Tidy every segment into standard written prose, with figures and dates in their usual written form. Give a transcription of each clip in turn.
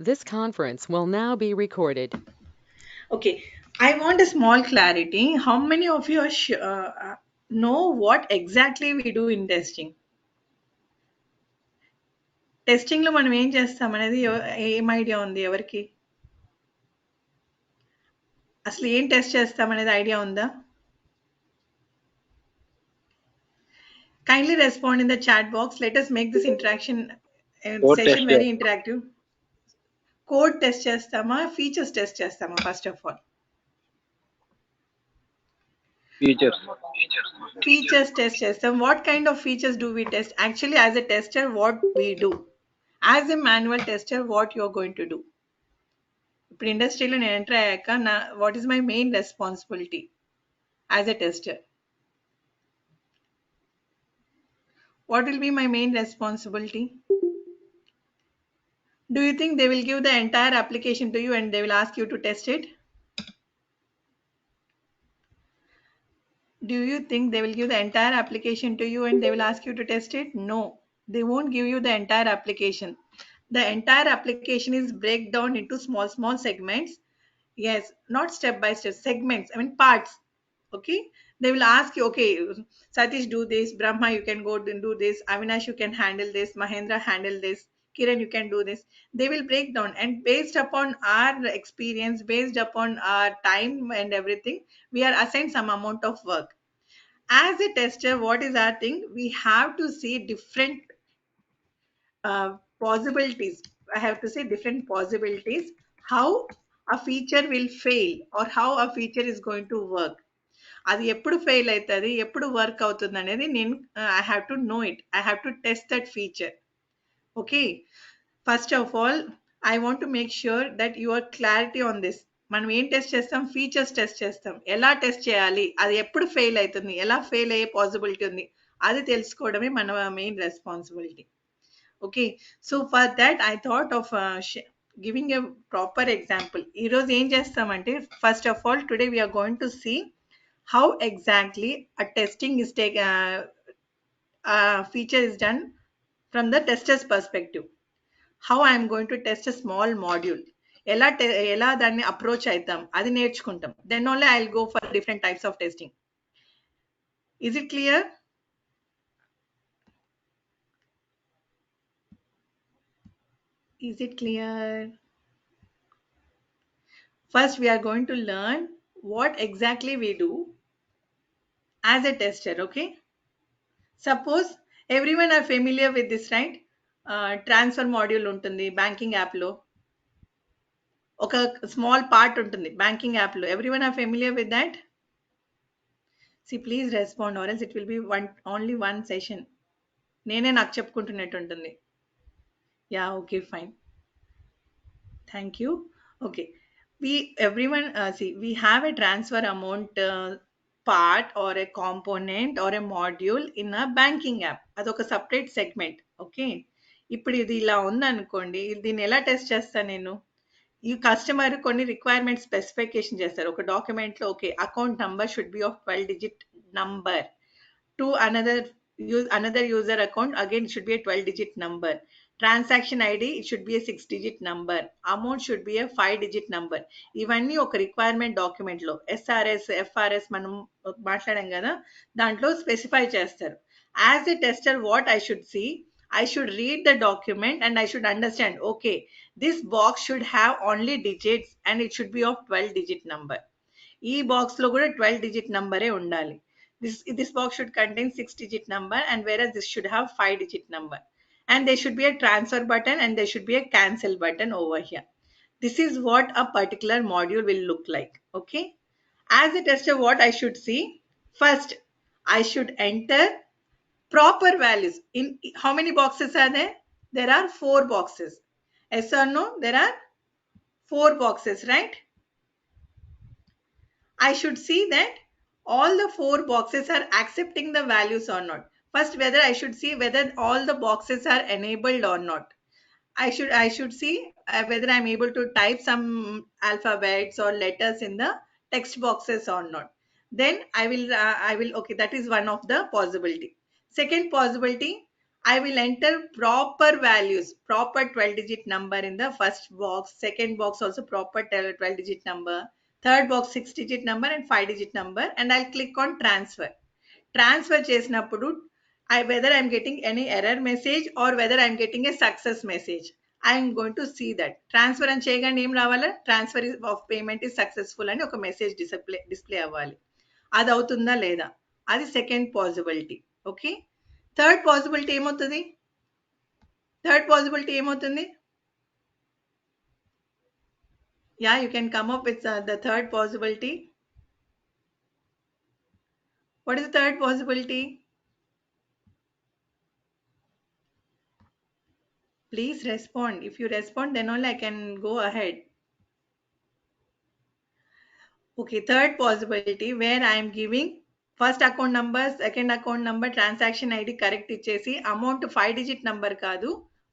This conference will now be recorded. Okay, I want a small clarity. How many of you know what exactly we do in testing? Testing లో మనం ఏం చేస్తాం అనేది ఏం idea ఉంది ఎవరికి? అసలు ఏం టెస్ట్ చేస్తాం అనేది ఐడియా ఉందా? Kindly respond in the chat box. Let us make this interaction code session test very చేస్తాం. interactive. కోడ్ టెస్ట్ చేస్తామా? ఫీచర్స్ టెస్ట్ చేస్తామా? First of all features. features test చేస్తాం. What kind of features do we test? Actually, as a tester, what we do? As a manual tester, what you're going to do? ఇప్పుడు ఇండస్ట్రీలో నేను enter అయ్యాక what is my main responsibility as a tester? What will be my main responsibility? Do you think they will give the entire application to you and they will ask you to test it? Do you think they will give the entire application to you and they will ask you to test it? No, they won't give you the entire application. The entire application is break down into small segments. Yes, not step by step, segments, I mean parts. Okay, they will ask you, okay, Satish, do this, Brahma, you can go and do this, Avinash, you can handle this, Mahendra, handle this, Kiran, you can do this. They will break down, and based upon our experience, based upon our time and everything, we are assigned some amount of work. As a tester, what is our thing? We have to see different possibilities. I have to say different possibilities, how a feature will fail or how a feature is going to work. అది ఎప్పుడు fail అవుతుంది, ఎప్పుడు work అవుతుంది అనేది నేను I have to know it, I have to test that feature. Okay, first of all I want to make sure that your clarity on this. మనం ఏం test చేస్తాం? ఫీచర్స్ టెస్ట్ చేస్తాం. ఎలా టెస్ట్ చేయాలి, అది ఎప్పుడు ఫెయిల్ అవుతుంది, ఎలా ఫెయిల్ అయ్యే పాసిబిలిటీ ఉంది, అది తెలుసుకోవడమే మన main responsibility. Okay, so for that I thought of giving a proper example. ఈరోజు ఏం చేస్తామంటే, first of all today we're going to see how exactly a testing is feature is done from the tester's perspective. How I am going to test a small module, ఎలా దాన్ని approach అవుతాం అది నేర్చుకుంటాం. Then only I'll go for different types of testing. Is it clear? Is it clear? First we are going to learn what exactly we do as a tester. Okay, suppose everyone are familiar with this, right? Transfer module ఉంటుంది banking యాప్లో, ఒక small part ఉంటుంది banking యాప్లో. Everyone are familiar with that? See please respond or else it will be only one session. నేనే నాకు చెప్పుకుంటున్నట్టు ఉంటుంది. Yeah, okay, fine, thank you. Okay, everyone see, we have a transfer amount part or a component or a module in a banking app. అదొక separate segment. Okay, ఇప్పుడు ఇది ఇలా ఉందనుకోండి, దీన్ని ఎలా టెస్ట్ చేస్తాను నేను? ఈ కస్టమర్ కొన్ని రిక్వైర్మెంట్ స్పెసిఫికేషన్ చేస్తారు ఒక డాక్యుమెంట్ లో. Okay, account number should be of 12 digit number. To another user account, again it should be a 12 digit number. Transaction id, it should be a 6 digit number. Amount should be a 5 digit number. ఇవన్నీ ఒక requirement document లో SRS FRS మనం మాట్లాడాం కదా, దాంట్లో specify చేస్తారు. As a tester what I should see, I should read the document and I should understand, okay, this box should have only digits and it should be of 12 digit number. ఈ box లో కూడా 12 digit number ఉండాలి. This box should contain 6 digit number, and whereas this should have 5 digit number. And there should be a transfer button and there should be a cancel button over here. This is what a particular module will look like. Okay, as a tester what I should see? First I should enter proper values. In how many boxes are there? There are 4 boxes. Yes or no? There are 4 boxes, right? I should see that all the 4 boxes are accepting the values or not. First, whether I should see whether all the boxes are enabled or not. I should see whether I'm able to type some alphabets or letters in the text boxes or not. Then I will okay, that is one of the possibility. Second possibility, I will enter proper values, proper 12-digit number in the first box, second box also proper 12-digit number, third box 6-digit number and 5-digit number, and I'll click on transfer. Transfer చేసినప్పుడు whether I'm getting any error message or whether I'm getting a success message. I'm going to see that. Transfer అని చేయగానే ఏం రావాలా? Transfer of payment is successful అని ఒక message display అవ్వాలి. అది అవుతుందా లేదా? అది second possibility. Okay, third possibility ఏమవుతుంది? Yeah, you can come up with the third possibility. What is the third possibility? Please respond. If you respond, then only I can go ahead. Okay, third possibility where I am giving first account number, second account number, transaction ID correct ఇచ్చేసి amount 5-digit number కాదు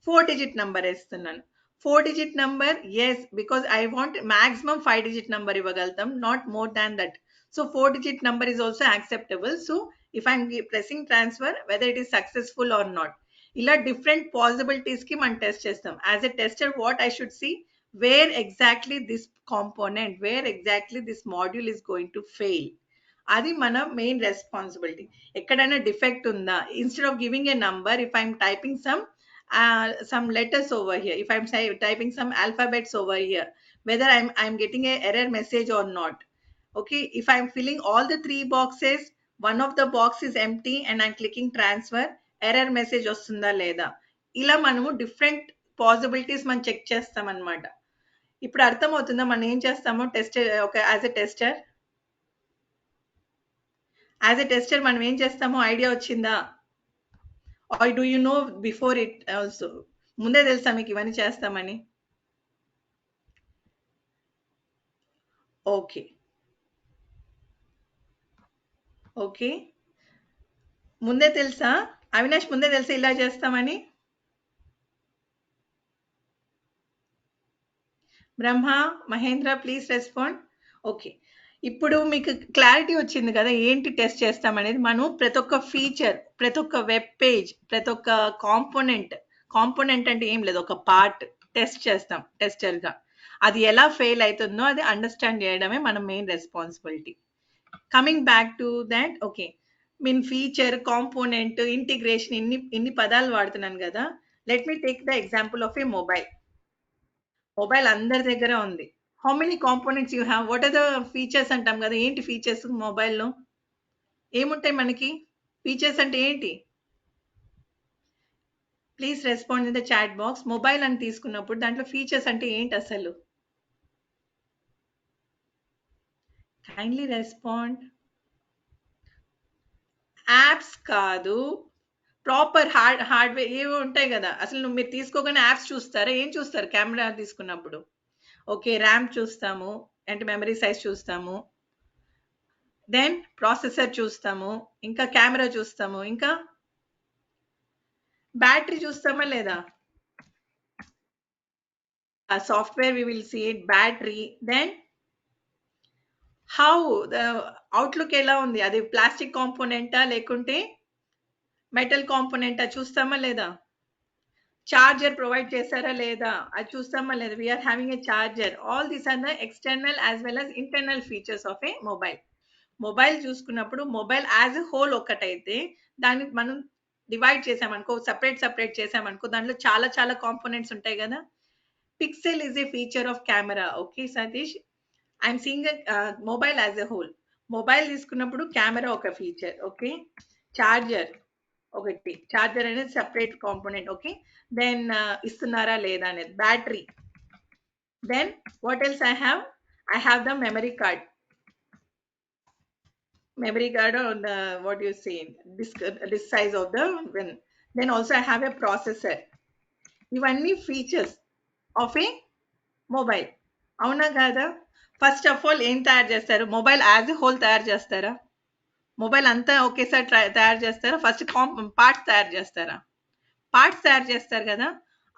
4-digit number వేస్తున్నాను. 4-digit number, yes, because I want maximum 5-digit number ఇవ్వగలుగుతాం, not more than that. So 4-digit number is also acceptable. So if I'm pressing transfer, whether it is successful or not, ఇలా different possibilities కి మనం test చేస్తాం. As a tester, what I should see, where exactly this component, where exactly this module is going to fail. అది మన main responsibility. ఎక్కడైనా defect ఉందా? Instead of giving a number, if I'm typing some letters over here, if I'm typing some alphabets over here, whether I'm getting a error message or not. Okay, if I'm filling all the 3 boxes, one of the box is empty and I'm clicking transfer, error message వస్తుందా లేదా? ఇలా మనము different possibilities మనం check చేస్తాం అన్నమాట. ఇప్పుడు అర్థమవుతుందా మనం ఏం చేస్తామో? టెస్టర్ ఒక యాజ్ ఎ టెస్టర్ మనం ఏం చేస్తామో ఐడియా వచ్చిందా? Or do you know before it also? ముందే తెలుసా మీకు ఇవన్నీ చేస్తామని? ఓకే, ముందే తెలుసా అవినాష్? ముందే తెలుసా ఇలా చేస్తామని? బ్రహ్మ, మహేంద్ర, ప్లీజ్ రెస్పాండ్. ఓకే, ఇప్పుడు మీకు క్లారిటీ వచ్చింది కదా ఏంటి టెస్ట్ చేస్తామనేది. మనం ప్రతి ఒక్క ఫీచర్, ప్రతి ఒక్క వెబ్ పేజ్, ప్రతి ఒక్క కాంపోనెంట్ అంటే ఏం లేదు, ఒక పార్ట్ టెస్ట్ చేస్తాం టెస్టర్గా. అది ఎలా ఫెయిల్ అవుతుందో అది అండర్స్టాండ్ చేయడమే మన main responsibility. Coming back to that, okay, mean feature, component, integration, ఇన్ని పదాలు వాడుతున్నాను కదా. Let me take the example of a mobile అందరి దగ్గర ఉంది. How many components you have? What are the features అంటాం కదా, ఏంటి ఫీచర్స్ మొబైల్లో? ఏముంటాయి మనకి? ఫీచర్స్ అంటే ఏంటి? Please respond in the chat box. Mobile అని తీసుకున్నప్పుడు దాంట్లో ఫీచర్స్ అంటే ఏంటి అసలు? Kindly respond. యాప్స్ కాదు, ప్రాపర్ హార్డ్వేర్ ఏవో ఉంటాయి కదా. అసలు మీరు తీసుకోగానే యాప్స్ చూస్తారా? ఏం చూస్తారు కెమెరా తీసుకున్నప్పుడు? ఓకే, ర్యామ్ చూస్తాము, అంటే మెమరీ సైజ్ చూస్తాము, దెన్ ప్రాసెసర్ చూస్తాము, ఇంకా కెమెరా చూస్తాము, ఇంకా బ్యాటరీ చూస్తామా లేదా? Software we will see it, battery, then how the outlook ఎలా ఉంది, అది ప్లాస్టిక్ కాంపోనెంటా లేకుంటే మెటల్ కాంపోనెంటా చూస్తామా లేదా? చార్జర్ ప్రొవైడ్ చేశారా లేదా అది చూస్తామా లేదా? We're having a charger. All these are the external as well as internal features of a mobile చూసుకున్నప్పుడు మొబైల్ యాజ్ ఎ హోల్ ఒక్కటైతే దాన్ని మనం డివైడ్ చేసామనుకో, సపరేట్ చేసామనుకో, దాంట్లో చాలా కాంపోనెంట్స్ ఉంటాయి కదా. Pixel is a feature of camera. Okay Satish, I'm seeing mobile as a whole. Mobile తీసుకున్నప్పుడు camera ఒక ఫీచర్, ఓకే, చార్జర్ ఒకటి, చార్జర్ అనేది సెపరేట్ కాంపోనెంట్, ఓకే. దెన్ ఇస్తున్నారా లేదా అనేది, battery, then what else I have the memory card on the, what you say, this size of the pen. Then also I have a processor. ఇవన్నీ features of a mobile, అవునా కాదా? First of all ఏం తయారు చేస్తారు? Mobile as a whole తయారు చేస్తారా? Mobile అంతా ఒకేసారి తయారు చేస్తారా? ఫస్ట్ పార్ట్స్ తయారు చేస్తారా? పార్ట్స్ తయారు చేస్తారు కదా.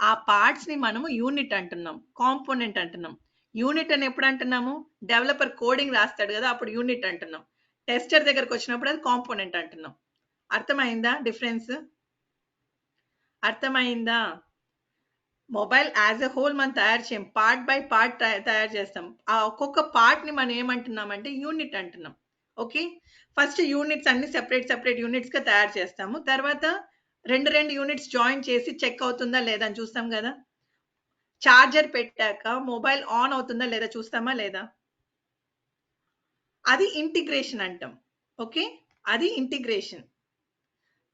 ఆ పార్ట్స్ ని మనము యూనిట్ అంటున్నాం, కాంపోనెంట్ అంటున్నాం. యూనిట్ అని ఎప్పుడు అంటున్నాము? డెవలపర్ కోడింగ్ రాస్తాడు కదా, అప్పుడు యూనిట్ అంటున్నాం. టెస్టర్ దగ్గరకు వచ్చినప్పుడు అది కాంపోనెంట్ అంటున్నాం. అర్థమైందా డిఫరెన్స్? అర్థమైందా? మొబైల్ యాజ్ ఎ హోల్ మనం తయారు చేయం, పార్ట్ బై పార్ట్ తయారు చేస్తాం. ఆ ఒక్కొక్క పార్ట్ ని మనం ఏమంటున్నామంటే యూనిట్ అంటున్నాం. ఓకే, ఫస్ట్ యూనిట్స్ అన్ని సెపరేట్ సెపరేట్ యూనిట్స్ గా తయారు చేస్తాము. తర్వాత రెండు రెండు యూనిట్స్ జాయిన్ చేసి చెక్ అవుతుందా లేదా అని చూస్తాం కదా. చార్జర్ పెట్టాక మొబైల్ ఆన్ అవుతుందా లేదా చూస్తామా లేదా? అది ఇంటిగ్రేషన్ అంటాం. ఓకే, అది ఇంటిగ్రేషన్.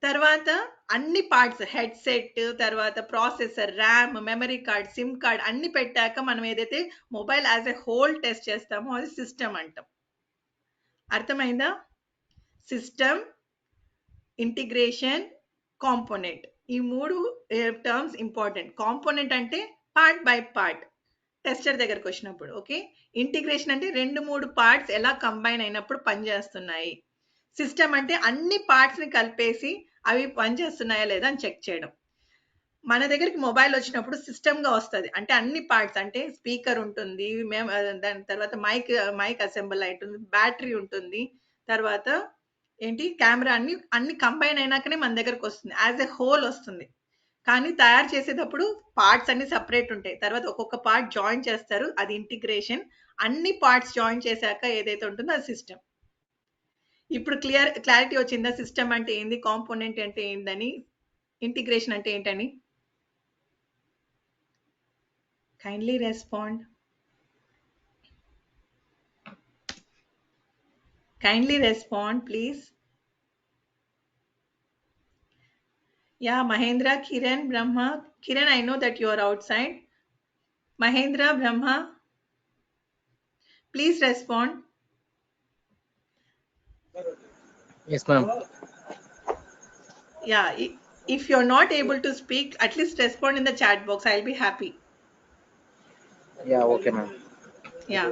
తర్వాత అన్ని పార్ట్స్, హెడ్సెట్, తర్వాత processor, RAM, memory card, SIM card అన్ని పెట్టాక మనం ఏదైతే mobile as a whole test చేస్తామో అది సిస్టమ్ అంటాం. అర్థమైందా? సిస్టమ్, ఇంటిగ్రేషన్, కాంపోనెంట్, ఈ మూడు టర్మ్స్ ఇంపార్టెంట్. కాంపోనెంట్ అంటే పార్ట్ బై పార్ట్ టెస్టర్ దగ్గరకు వచ్చినప్పుడు. ఓకే, ఇంటిగ్రేషన్ అంటే రెండు మూడు పార్ట్స్ ఎలా కంబైన్ అయినప్పుడు పనిచేస్తున్నాయి. సిస్టమ్ అంటే అన్ని పార్ట్స్ ని కలిపేసి అవి పనిచేస్తున్నాయా లేదా అని చెక్ చేయడం. మన దగ్గరికి మొబైల్ వచ్చినప్పుడు సిస్టమ్ గా వస్తుంది, అంటే అన్ని పార్ట్స్, అంటే స్పీకర్ ఉంటుంది, దాని తర్వాత మైక్ అసెంబుల్ అయి ఉంటుంది, బ్యాటరీ ఉంటుంది, తర్వాత ఏంటి కెమెరా, అన్ని అన్ని కంబైన్ అయినాకనే మన దగ్గరకు వస్తుంది, యాజ్ ఎ హోల్ వస్తుంది. కానీ తయారు చేసేటప్పుడు పార్ట్స్ అన్ని సపరేట్ ఉంటాయి, తర్వాత ఒక్కొక్క పార్ట్ జాయిన్ చేస్తారు, అది ఇంటిగ్రేషన్. అన్ని పార్ట్స్ జాయిన్ చేశాక ఏదైతే ఉంటుందో అది సిస్టమ్. ఇప్పుడు క్లారిటీ వచ్చిందా? సిస్టమ్ అంటే ఏంది, కాంపోనెంట్ అంటే ఏందని, ఇంటిగ్రేషన్ అంటే ఏంటని? Kindly respond. Kindly respond, please. Yeah, Mahendra, Kiran, Brahma. Kiran, I know that you are outside. Mahendra, Brahma, please respond. Yes, ma'am. Yeah, if you're not able to speak, at least respond in the chat box. I'll be happy. Yeah, okay, ma'am. Yeah.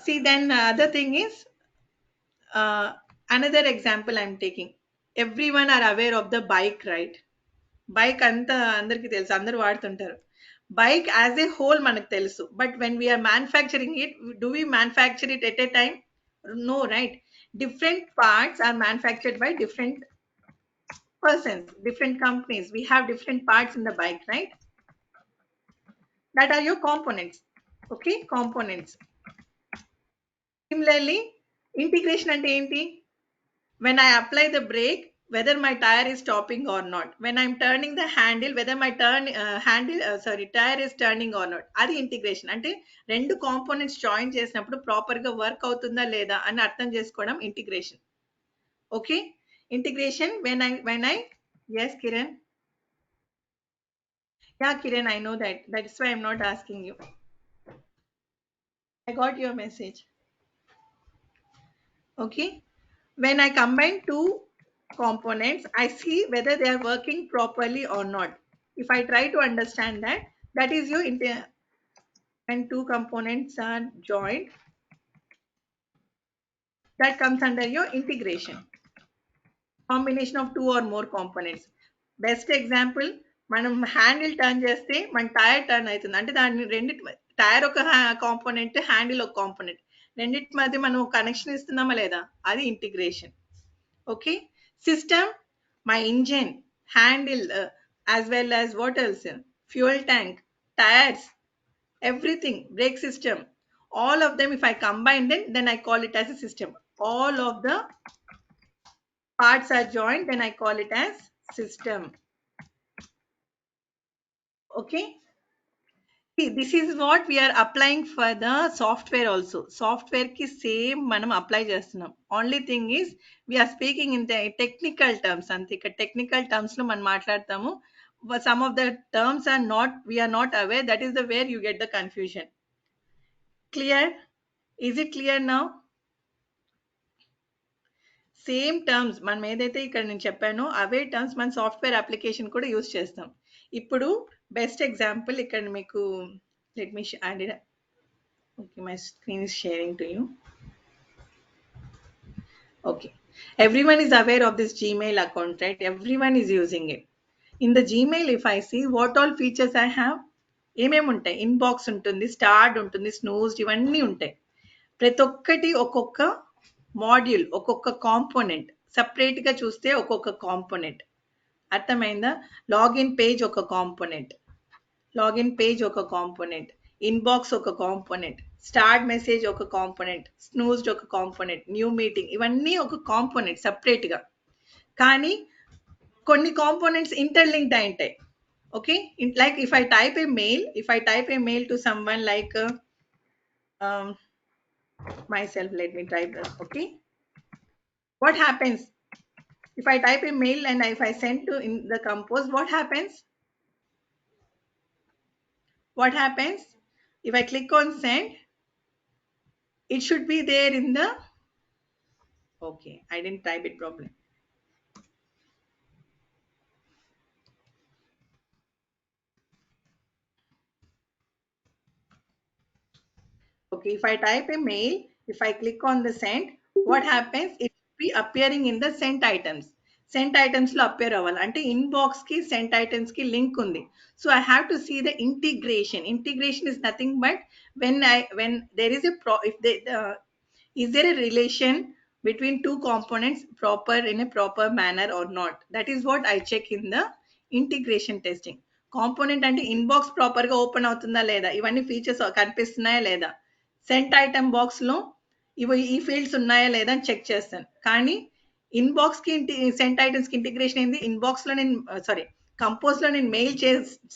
See, then other thing is, another example I'm taking. Everyone are aware of the bike, right? Bike అంతా అందరికీ తెలుసు, అందరూ వాడుతుంటారు. Bike as a whole మనకు తెలుసు, but when we're manufacturing it, do we manufacture it at a time? No, right? Different parts are manufactured by different persons, different companies. We have different parts in the bike, right? That are your components. Okay, components. Similarly, integration ante enti? When I apply the brake, whether my tire is stopping or not. When I'm turning the handle, whether my tire is turning or not. అది integration. అంటే రెండు components join చేసినప్పుడు proper గా work అవుతుందా లేదా అని అర్థం చేసుకోవడం integration. Okay, integration when I yes, Kiran. Yeah, Kiran, I know that. That's why I'm not asking you. I got your message. Okay, when I combine two components, I see whether they are working properly or not. If I try to understand that, that is your when two components are joined, that comes under your integration. Combination of two or more components. Best example, మనం handle turn చేస్తే మన tyre turn అవుతుంది, అంటే దాని రెండింటి, tyre ఒక component, handle ఒక component, రెండింటి మధ్య మనం కనెక్షన్ ఇస్తున్నామా లేదా, అది integration. Okay, system, my engine, handle, as well as what else, fuel tank, tires, everything, brake system, all of them, if I combine them, then I call it as a system. All of the parts are joined, then I call it as system. Okay, see, this is what we are applying for the software also. Software ki same manam apply చేస్తున్నాం. Only thing is we are speaking in the technical terms. అంతే, ఇక్కడ technical terms లో మనం మాట్లాడతాము. But some of the terms are not, we are not aware. That is the where you get the confusion. Clear? Is it clear now? Same terms మనం ఏదైతే ఇక్కడ నేను చెప్పానో అవే టర్మ్స్ మన సాఫ్ట్వేర్ అప్లికేషన్ కూడా యూజ్ చేస్తాం. ఇప్పుడు బెస్ట్ ఎగ్జాంపుల్ ఇక్కడ మీకు, let me add it. Okay, my screen is sharing to you. Okay, everyone is aware of this Gmail account, right? Everyone is using it. In the Gmail, if I see what all features I have, ఏమేమి ఉంటాయి, inbox ఉంటుంది, start ఉంటుంది, స్నూజ్డ్, ఇవన్నీ ఉంటాయి. ప్రతి ఒక్కటి ఒక్కొక్క module, ఒక్కొక్క కాంపోనెంట్, సపరేట్ గా చూస్తే ఒక్కొక్క కాంపోనెంట్. అర్థమైందా? లాగిన్ పేజ్ ఒక కాంపోనెంట్, లాగిన్ పేజ్ ఒక కాంపోనెంట్, ఇన్బాక్స్ ఒక కాంపోనెంట్, స్టార్ట్ మెసేజ్ ఒక కాంపోనెంట్, స్నూజ్డ్ ఒక కాంపోనెంట్, న్యూ మీటింగ్, ఇవన్నీ ఒక కాంపోనెంట్ సపరేట్గా. కానీ కొన్ని కాంపోనెంట్స్ ఇంటర్లింక్డ్ అయి ఉంటాయి. Okay, like if I type A mail to someone like myself, let me type this. Okay, what happens if I type a mail and if I send to in the compose? What happens if I click on send? It should be there in the, okay, I didn't type it properly. Okay, if I type a mail, if I click on the send, what happens? It will be appearing in the sent items. Sent items lo appear అవ్వాలి అంటే inbox కి sent items కి link ఉంది. So I have to see the integration is nothing but when there is a if they is there a relation between two components proper in a proper manner or not? That is what I check in the integration testing. Component అంటే inbox proper గా open అవుతుందా లేదా, ఇవన్నీ features కనిపిస్తున్నాయా లేదా, cent item box లో ఈ fields ఉన్నాయా లేదా అని చెక్ చేస్తాను. కానీ ఇన్బాక్స్ కి సెంట్ ఐటమ్స్ కి ఇంటిగ్రేషన్ ఏంది, ఇన్బాక్స్ లో నేను కంపోజ్ లో నేను మెయిల్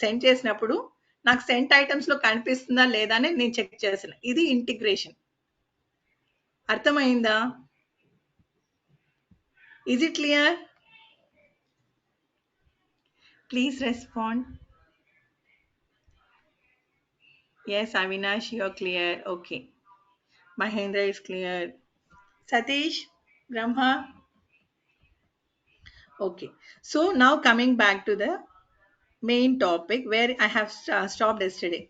సెండ్ చేసినప్పుడు నాకు సెంట్ ఐటమ్స్ లో కనిపిస్తుందా లేదా అని నేను చెక్ చేస్తాను. ఇది ఇంటిగ్రేషన్. అర్థమైందా? Is it clear? Please respond. Yes, Avinash, you're clear. Okay. Mahendra is clear. Satish, Brahma. Okay. So now coming back to the main topic where I have stopped yesterday.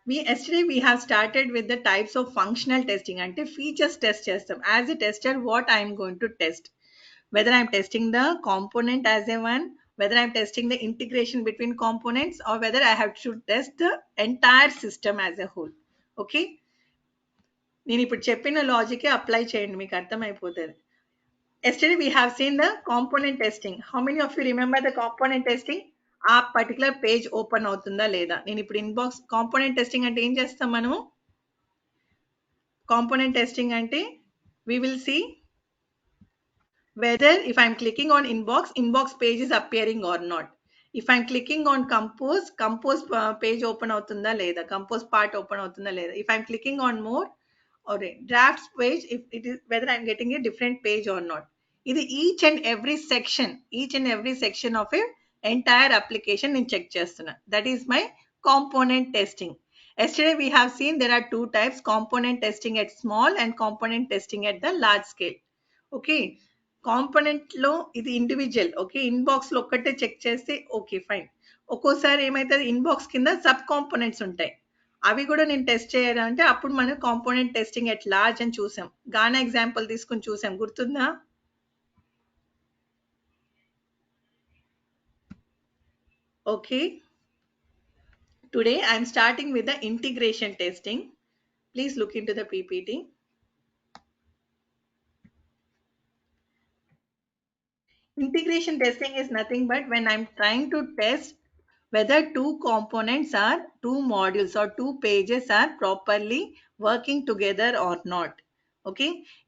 Yesterday we have started with the types of functional testing. Ante features test chestam. As a tester, what I am going to test? Whether I'm testing the component as a one, whether I'm testing the integration between components, or whether I have to test the entire system as a whole. Okay. నేను ఇప్పుడు చెప్పిన లాజికే apply చేయండి, మీకు అర్థమైపోతుంది. Yesterday we have seen the component testing. How many of you remember the component testing? ఆ particular page open అవుతుందా లేదా. నేను ఇప్పుడు ఇన్బాక్స్ కాంపోనెంట్ టెస్టింగ్ అంటే ఏం చేస్తాం మనము? కాంపోనెంట్ టెస్టింగ్ అంటే we will see whether if I'm clicking on inbox page is appearing or not. If I'm clicking on compose page open అవుతుందా లేదా, compose part open అవుతుందా లేదా. If I'm clicking on more or a drafts page, if it is whether I'm getting a different page or not. ఇది each and every section of a entire application నేను check చేస్తున్నా. That is my component testing. Yesterday we have seen there are two types: component testing at small and component testing at the large scale. Okay, component లో ఇది individual. Okay, inbox లో ఒక్కటే check చేస్తే okay fine. ఒక్కోసారి ఏమైతుంది, inbox కింద sub components ఉంటాయి, అవి కూడా నేను టెస్ట్ చేయాలంటే అప్పుడు మనం కాంపోనెంట్ టెస్టింగ్ ఎట్ లార్జ్ అని చూసాం. గానా ఎగ్జాంపుల్ తీసుకుని చూసాం, గుర్తుందా? Okay, today I'm starting with the integration testing. Please look in to the PPT. Integration testing is nothing but when I'm trying to test whether two components or two modules or two pages are properly working together or not. Okay,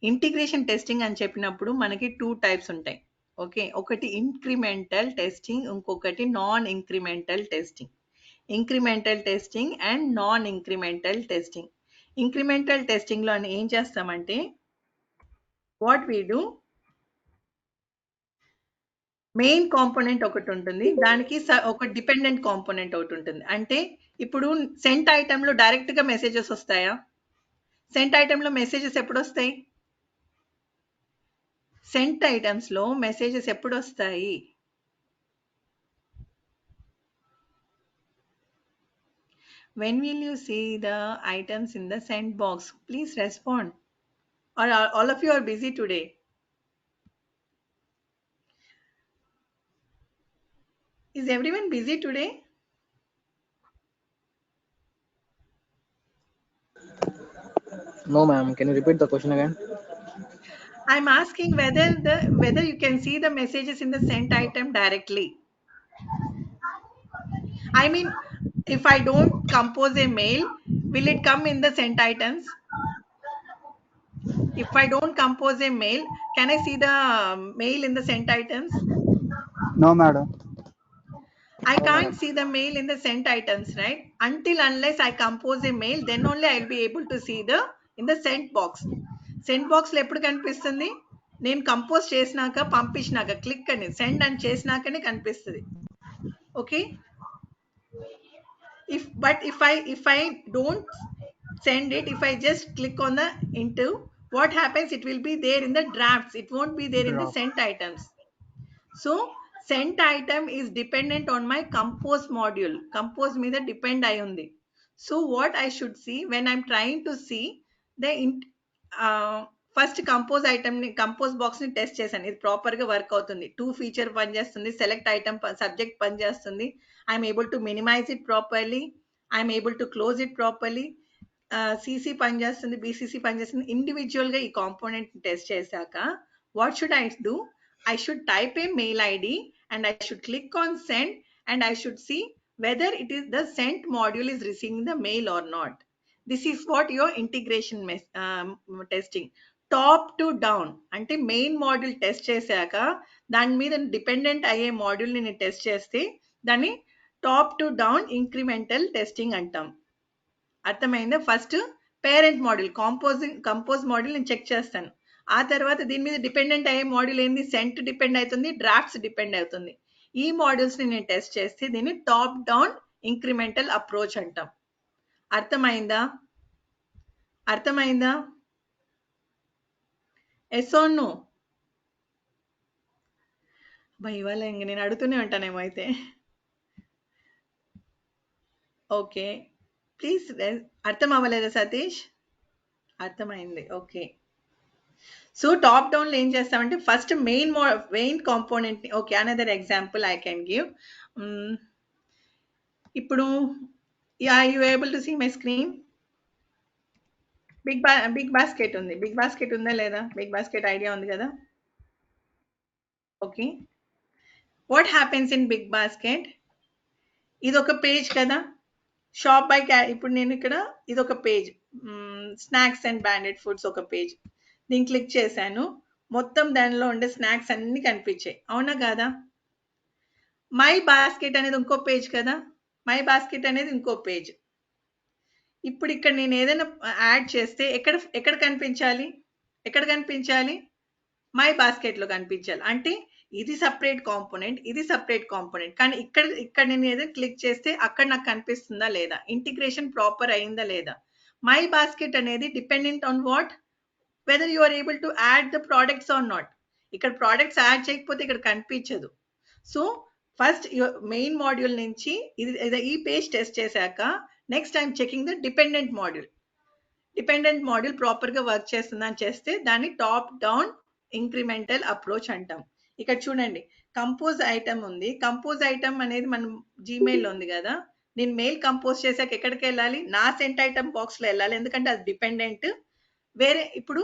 integration testing అని చెప్పినప్పుడు మనకి two types ఉంటాయి. Okay, ఒకటి incremental testing, ఇంకొకటి non incremental testing. Incremental testing and non incremental testing. Incremental టెస్టింగ్లో ఏం చేస్తామంటే what we do, main component ఒకటి ఉంటుంది, దానికి ఒక డిపెండెంట్ కాంపోనెంట్ ఒకటి ఉంటుంది. అంటే ఇప్పుడు సెంట్ ఐటెంలో డైరెక్ట్గా మెసేజెస్ వస్తాయా? సెంట్ ఐటెంలో మెసేజెస్ ఎప్పుడు వస్తాయి? సెంట్ ఐటమ్స్లో మెసేజెస్ ఎప్పుడు వస్తాయి? When will you see the items in the sent box? Please respond. Or all of you are busy today? Is everyone busy today? No, ma'am. Can you repeat the question again? I'm asking whether you can see the messages in the sent item directly. I mean, if I don't compose a mail, will it come in the sent items? If I don't compose a mail, can I see the mail in the sent items? No, madam. I No, can't madam. see the mail in the sent items, right? Until unless I compose a mail, then only I'll be able to see the in the sent box. Send బాక్స్లో ఎప్పుడు కనిపిస్తుంది? నేను compose చేసినాక పంపించినాక click అని send అని చేసినాకనే కనిపిస్తుంది. Okay, if I don't send it, if I just click on the into, what happens? It will be there in the drafts, it won't be there in the Draft. sent items. So sent item is dependent on my compose module. Compose మీద depend అయి ఉంది. So what I should see when I'm trying to see the first compose item ని compose box ని test చేశాను, ఇది proper గా work అవుతుంది, to feature పనిచేస్తుంది, సెలెక్ట్ ఐటమ్ సబ్జెక్ట్ పనిచేస్తుంది, I'm able to minimize it properly, I'm able to close it properly, CC పనిచేస్తుంది, BCC పనిచేస్తుంది. ఇండివిజువల్ గా ఈ కాంపోనెంట్ టెస్ట్ చేశాక what should I do? I should type a mail ID and I should click on send and I should see whether it is the sent module is receiving the mail or not. This is what your integration testing. Top to down అంటే main module test చేశాక దాని మీద dependent అయ్యే మాడ్యూల్ని నేను test చేస్తే దాన్ని top to down incremental testing అంటాం. అర్థమైందా? First parent module compose module నేను చెక్ చేస్తాను, ఆ తర్వాత దీని మీద డిపెండెంట్ అయ్యే మాడ్యూల్ ఏంది? సెంట్ డిపెండ్ అవుతుంది, డ్రాఫ్ట్స్ డిపెండ్ అవుతుంది. ఈ మాడ్యూల్స్ ని నేను టెస్ట్ చేస్తే దీన్ని టాప్ డౌన్ ఇంక్రిమెంటల్ అప్రోచ్ అంటాం. అర్థమైందా? అర్థమైందా? Yes or no? ఇవాళ ఇంక నేను అడుగుతూనే ఉంటానేమో అయితే. ఓకే ప్లీజ్, అర్థం అవ్వలేదా సతీష్? అర్థమైంది, ఓకే. సో టాప్ డౌన్ లో ఏం చేస్తామంటే first main component, okay another example I can give. ఇప్పుడు you able to see my screen? BigBasket ఉంది, బిగ్ బాస్కెట్ ఉందా లేదా? బిగ్ బాస్కెట్ ఐడియా ఉంది కదా? Okay, what happens in BigBasket? ఇది ఒక పేజ్ కదా, షాప్ బై ఇప్పుడు నేను ఇక్కడ ఇది ఒక page, snacks and branded foods ఒక పేజ్, దీన్ని క్లిక్ చేశాను, మొత్తం దానిలో ఉండే స్నాక్స్ అన్ని కనిపించాయి, అవునా కాదా? మై బాస్కెట్ అనేది ఇంకో పేజ్ కదా, మై బాస్కెట్ అనేది ఇంకో పేజ్. ఇప్పుడు ఇక్కడ నేను ఏదైనా యాడ్ చేస్తే ఎక్కడ కనిపించాలి? ఎక్కడ కనిపించాలి? మై బాస్కెట్ లో కనిపించాలి. అంటే ఇది సపరేట్ కాంపోనెంట్, ఇది సపరేట్ కాంపోనెంట్, కానీ ఇక్కడ నేను ఏదైనా క్లిక్ చేస్తే అక్కడ నాకు కనిపిస్తుందా లేదా? ఇంటిగ్రేషన్ ప్రాపర్ అయిందా లేదా? మై బాస్కెట్ అనేది dependent on what? Whether you are able to add the products or not. ఇక్కడ ప్రోడక్ట్స్ యాడ్ చేయకపోతే ఇక్కడ కనిపించదు. సో ఫస్ట్ మెయిన్ మాడ్యూల్ నుంచి ఈ పేజ్ టెస్ట్ చేశాక next I'm checking the dependent module. Dependent module proper గా work చేస్తుందని చేస్తే దాన్ని టాప్ డౌన్ ఇంక్రిమెంటల్ అప్రోచ్ అంటాం. ఇక్కడ చూడండి, కంపోజ్ ఐటమ్ ఉంది. కంపోజ్ ఐటమ్ అనేది మనం జీమెయిల్ ఉంది కదా, నేను మెయిల్ కంపోజ్ చేశాక ఎక్కడికి వెళ్ళాలి? నా సెంట్ ఐటమ్ బాక్స్ లో వెళ్ళాలి, ఎందుకంటే అది డిపెండెంట్. వేరే ఇప్పుడు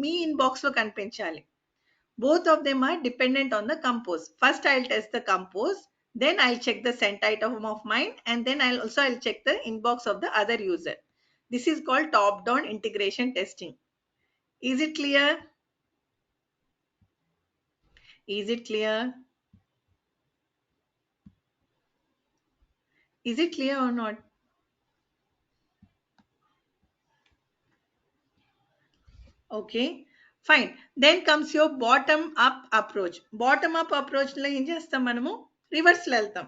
మీ ఇన్బాక్స్ లో కనిపించాలి. Both of them are dependent on the compose. First I'll test the compose, then I'll check the sent item of mine, and then I'll check the inbox of the other user. This is called top down integration testing. Is it clear? Is it clear? Is it clear or not? Okay, fine. Then comes your bottom up approach. Bottom up approach లో ఏం చేస్తాం? మనము reverse లో వెళ్తాం.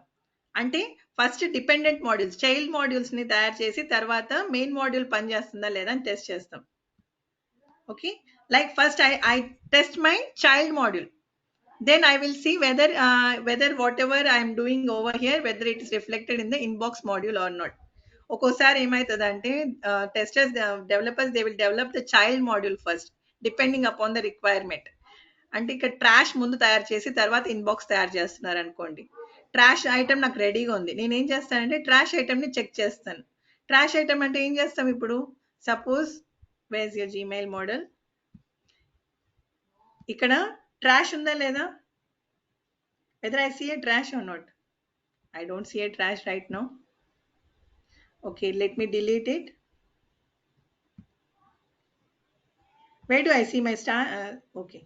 అంటే first dependent modules, child modules ని తయారు చేసి తర్వాత మెయిన్ మాడ్యూల్ పనిచేస్తుందా లేదా అని టెస్ట్ చేస్తాం. Okay, like first I test my child module, then I will see whether whatever I am doing over here, whether it is reflected in the inbox module or not. ఒక్కోసారి ఏమవుతుందంటే testers, developers, they will develop the child module first depending upon the requirement. అంటే ఇక్కడ trash ముందు తయారు చేసి తర్వాత inbox తయారు చేస్తున్నారు అనుకోండి. ట్రాష్ ఐటమ్ నాకు రెడీగా ఉంది, నేను ఏం చేస్తానంటే ట్రాష్ ఐటమ్ని చెక్ చేస్తాను. ట్రాష్ ఐటమ్ అంటే ఏం చేస్తాం? ఇప్పుడు suppose where your Gmail model, ఇక్కడ ట్రాష్ ఉందా లేదా? Whether I see a trash or not? I don't see a trash right now. Okay, let me delete it. Where do I see my star? Okay.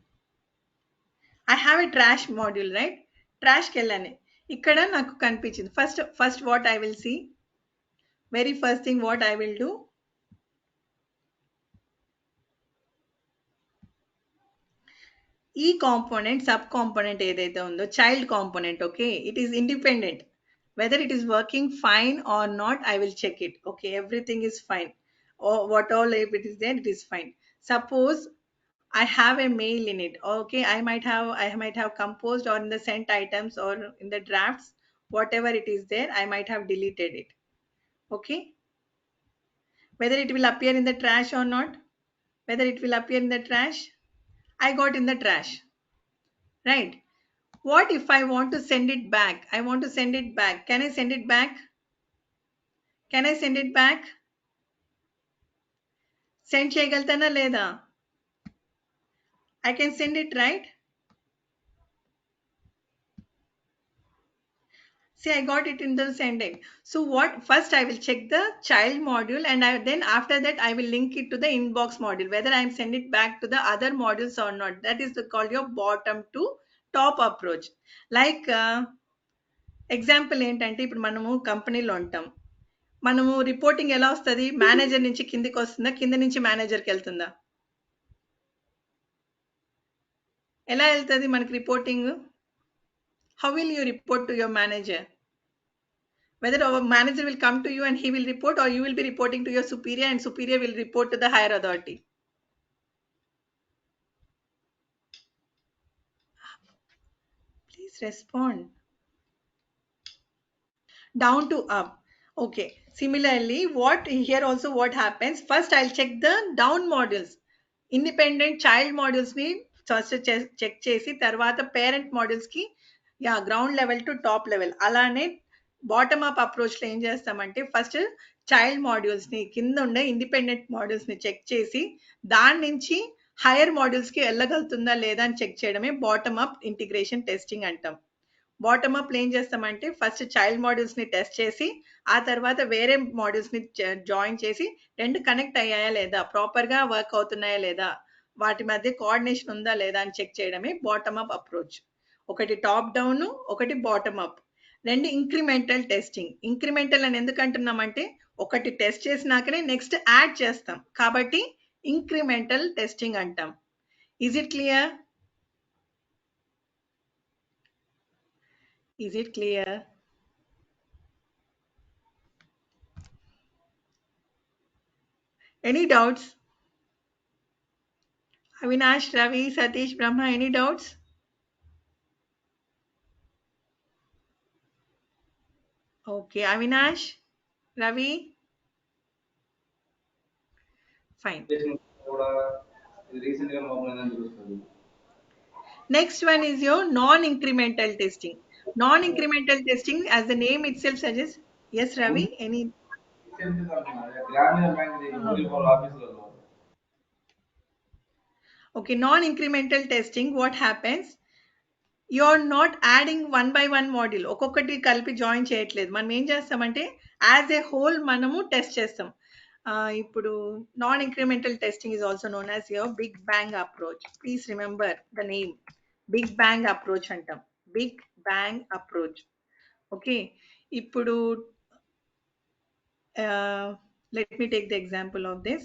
I have a trash module, right? Trash కెళ్ళాను. ఇక్కడ నాకు కనిపించింది. First what I will see. Very first thing what I will do. ఈ component sub component ఏదైతే ఉందో child component, okay, it is independent. Whether it is working fine or not, I will check it. Okay, everything is fine. Or what all, if it is there, it is fine. Suppose I have a mail in it. Okay, I might have composed or in the sent items or in the drafts, whatever it is there, I might have deleted it. Okay, whether it will appear in the trash or not, whether it will appear in the trash, I got in the trash, right? What if I want to send it back? I want to send it back. Can I send it back? Can I send it back? Send చేయగలుగుతానా లేదా? I can send it, right? See, I got it in the sending. So what? First, I will check the child module, and then after that, I will link it to the inbox module, whether I am send it back to the other modules or not. That is called your bottom to top approach. Like example ఏంటంటే, ఇప్పుడు మనము కంపెనీలో ఉంటాం. మనము reporting ఎలా వస్తుంది? Manager నుంచి కిందికి వస్తుందా, కింద నుంచి మేనేజర్కి వెళ్తుందా? ఎలా వెళ్తుంది మనకి reporting? How will you report to your manager? Whether our manager will come to you and he will report, or you will be reporting to your superior and superior will report to the higher authority. Please respond. Down to up. Okay. Similarly, here also what happens? First, I'll check the down modules. Independent child modules ni first check chesi, tarvata parent modules ki ground level to top level. అలానే bottom up అప్రోచ్లో ఏం చేస్తామంటే, first child మాడ్యూల్స్ని, కింద ఉండే independent మాడ్యూల్స్ని check చేసి దాని నుంచి hire మాడ్యూల్స్కి వెళ్ళగలుగుతుందా లేదా అని చెక్ చేయడమే బాటమ్ అప్ ఇంటిగ్రేషన్ టెస్టింగ్ అంటాం. బాటమ్ అప్ ఏం చేస్తామంటే, ఫస్ట్ చైల్డ్ మాడ్యూల్స్ని టెస్ట్ చేసి ఆ తర్వాత వేరే మాడ్యూల్స్ని జాయిన్ చేసి రెండు కనెక్ట్ అయ్యాయా లేదా, ప్రాపర్గా వర్క్ అవుతున్నాయా లేదా, వాటి మధ్య కోఆర్డినేషన్ ఉందా లేదా అని చెక్ చేయడమే బాటమ్ అప్ అప్రోచ్. ఒకటి టాప్ డౌన్, ఒకటి బాటమ్ అప్. రెండు ఇంక్రిమెంటల్ టెస్టింగ్. ఇంక్రిమెంటల్ అని ఎందుకు అంటున్నామంటే, ఒకటి టెస్ట్ చేసినాకనే నెక్స్ట్ యాడ్ చేస్తాం కాబట్టి ఇంక్రిమెంటల్ టెస్టింగ్ అంటాం. Is it clear? Is it clear? Any doubts? Avinash, Ravi, Satish, Brahma, any doubts? Okay, Avinash, Ravi? Fine. Next one is your non-incremental testing. Non-incremental testing, as the name itself suggests. Yes, Ravi, any? Okay, non-incremental testing, what happens? You're not adding one by one module. ఒక్కొక్కటి కలిపి join చేయట్లేదు. మనం ఏం చేస్తామంటే, as a whole మనము test చేస్తాం. ఇప్పుడు non incremental testing is also known as your big bang approach. Please remember the name. Big bang approach అంటాం. Big bang approach. ఓకే, ఇప్పుడు let me take the example of this.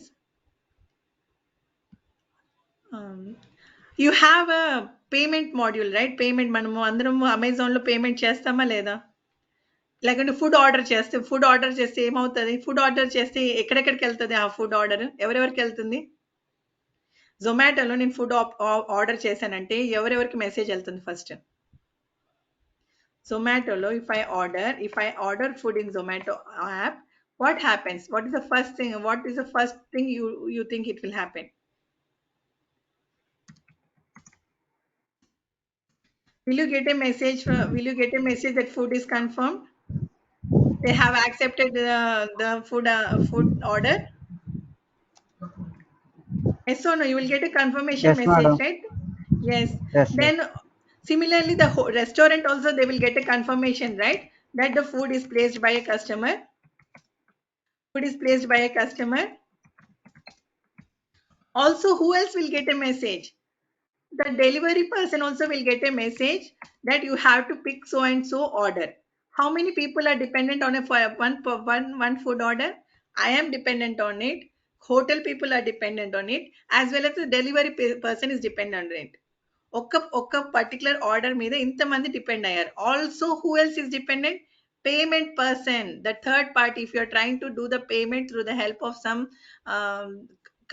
You have a payment module, right? Payment, మనము అందరం అమెజాన్లో payment చేస్తామా లేదా? లేకుంటే food order చేస్తే ఏమవుతుంది? ఫుడ్ ఆర్డర్ చేస్తే ఎక్కడెక్కడికి వెళ్తుంది ఆ ఫుడ్ ఆర్డర్? ఎవరెవరికి వెళ్తుంది? జొమాటోలో నేను ఫుడ్ ఆర్డర్ చేశానంటే ఎవరెవరికి మెసేజ్ వెళ్తుంది? ఫస్ట్ జొమాటోలో if I order food in Zomato app, what happens? What is the first thing you think it will happen? Will you get a message that food is confirmed? They have accepted the food order? Yes or no? You will get a confirmation Yes, message, madam. right? Yes. Yes, Then similarly, the restaurant also, they will get a confirmation, right? that the food is placed by a customer. Food is placed by a customer. Also, who else will get a message? The delivery person also will get a message that you have to pick so and so order. How many people are dependent on a one food order? I am dependent on it. Hotel people are dependent on it, as well as the delivery person is dependent on it. ఒక్క particular order మీద ఇంతమంది depend అయ్యారు. Also who else is dependent? Payment person, the third party. If you're trying to do the payment through the help of some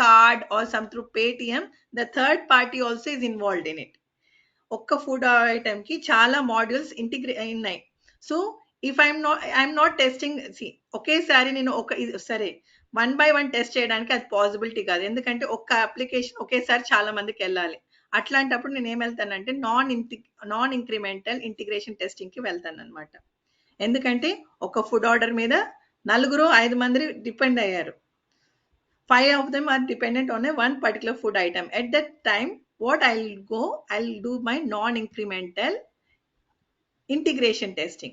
card or some through Paytm, the third party also is involved in it. ఒక్క food item కి చాలా modules integrate ఉన్నాయి. So if I'm not testing, ఒకేసారి నేను సరే 1 by 1 test చేయడానికి అది possibility కాదు, ఎందుకంటే ఒక్క అప్లికేషన్ ఒకేసారి చాలా మందికి వెళ్ళాలి. అట్లాంటప్పుడు నేను ఏం వెళ్తానంటే నాన్ ఇంక్రిమెంటల్ ఇంటిగ్రేషన్ టెస్టింగ్ కి వెళ్తాను అనమాట. ఎందుకంటే ఒక ఫుడ్ ఆర్డర్ మీద 5 మంది డిపెండ్ అయ్యారు. 5 of them are dependent on a one particular food item. At that time, what I'll do my non-incremental integration testing.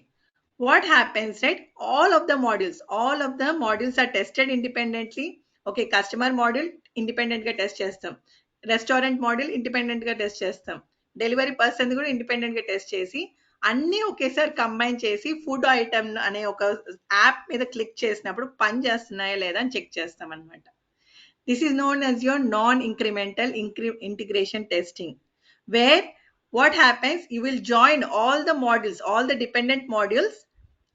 What happens, right? All of the modules are tested independently. Okay, customer module independent ga test chestam, restaurant module independent ga test chestam, delivery person kuda independent ga test chesi అన్ని ఒకేసారి combine చేసి food item అనే ఒక app మీద click చేసినప్పుడు పని చేస్తున్నాయా లేదా అని చెక్ చేస్తాం అనమాట. This is known as your non-incremental integration testing, where what happens, you will join all the modules, all the dependent modules,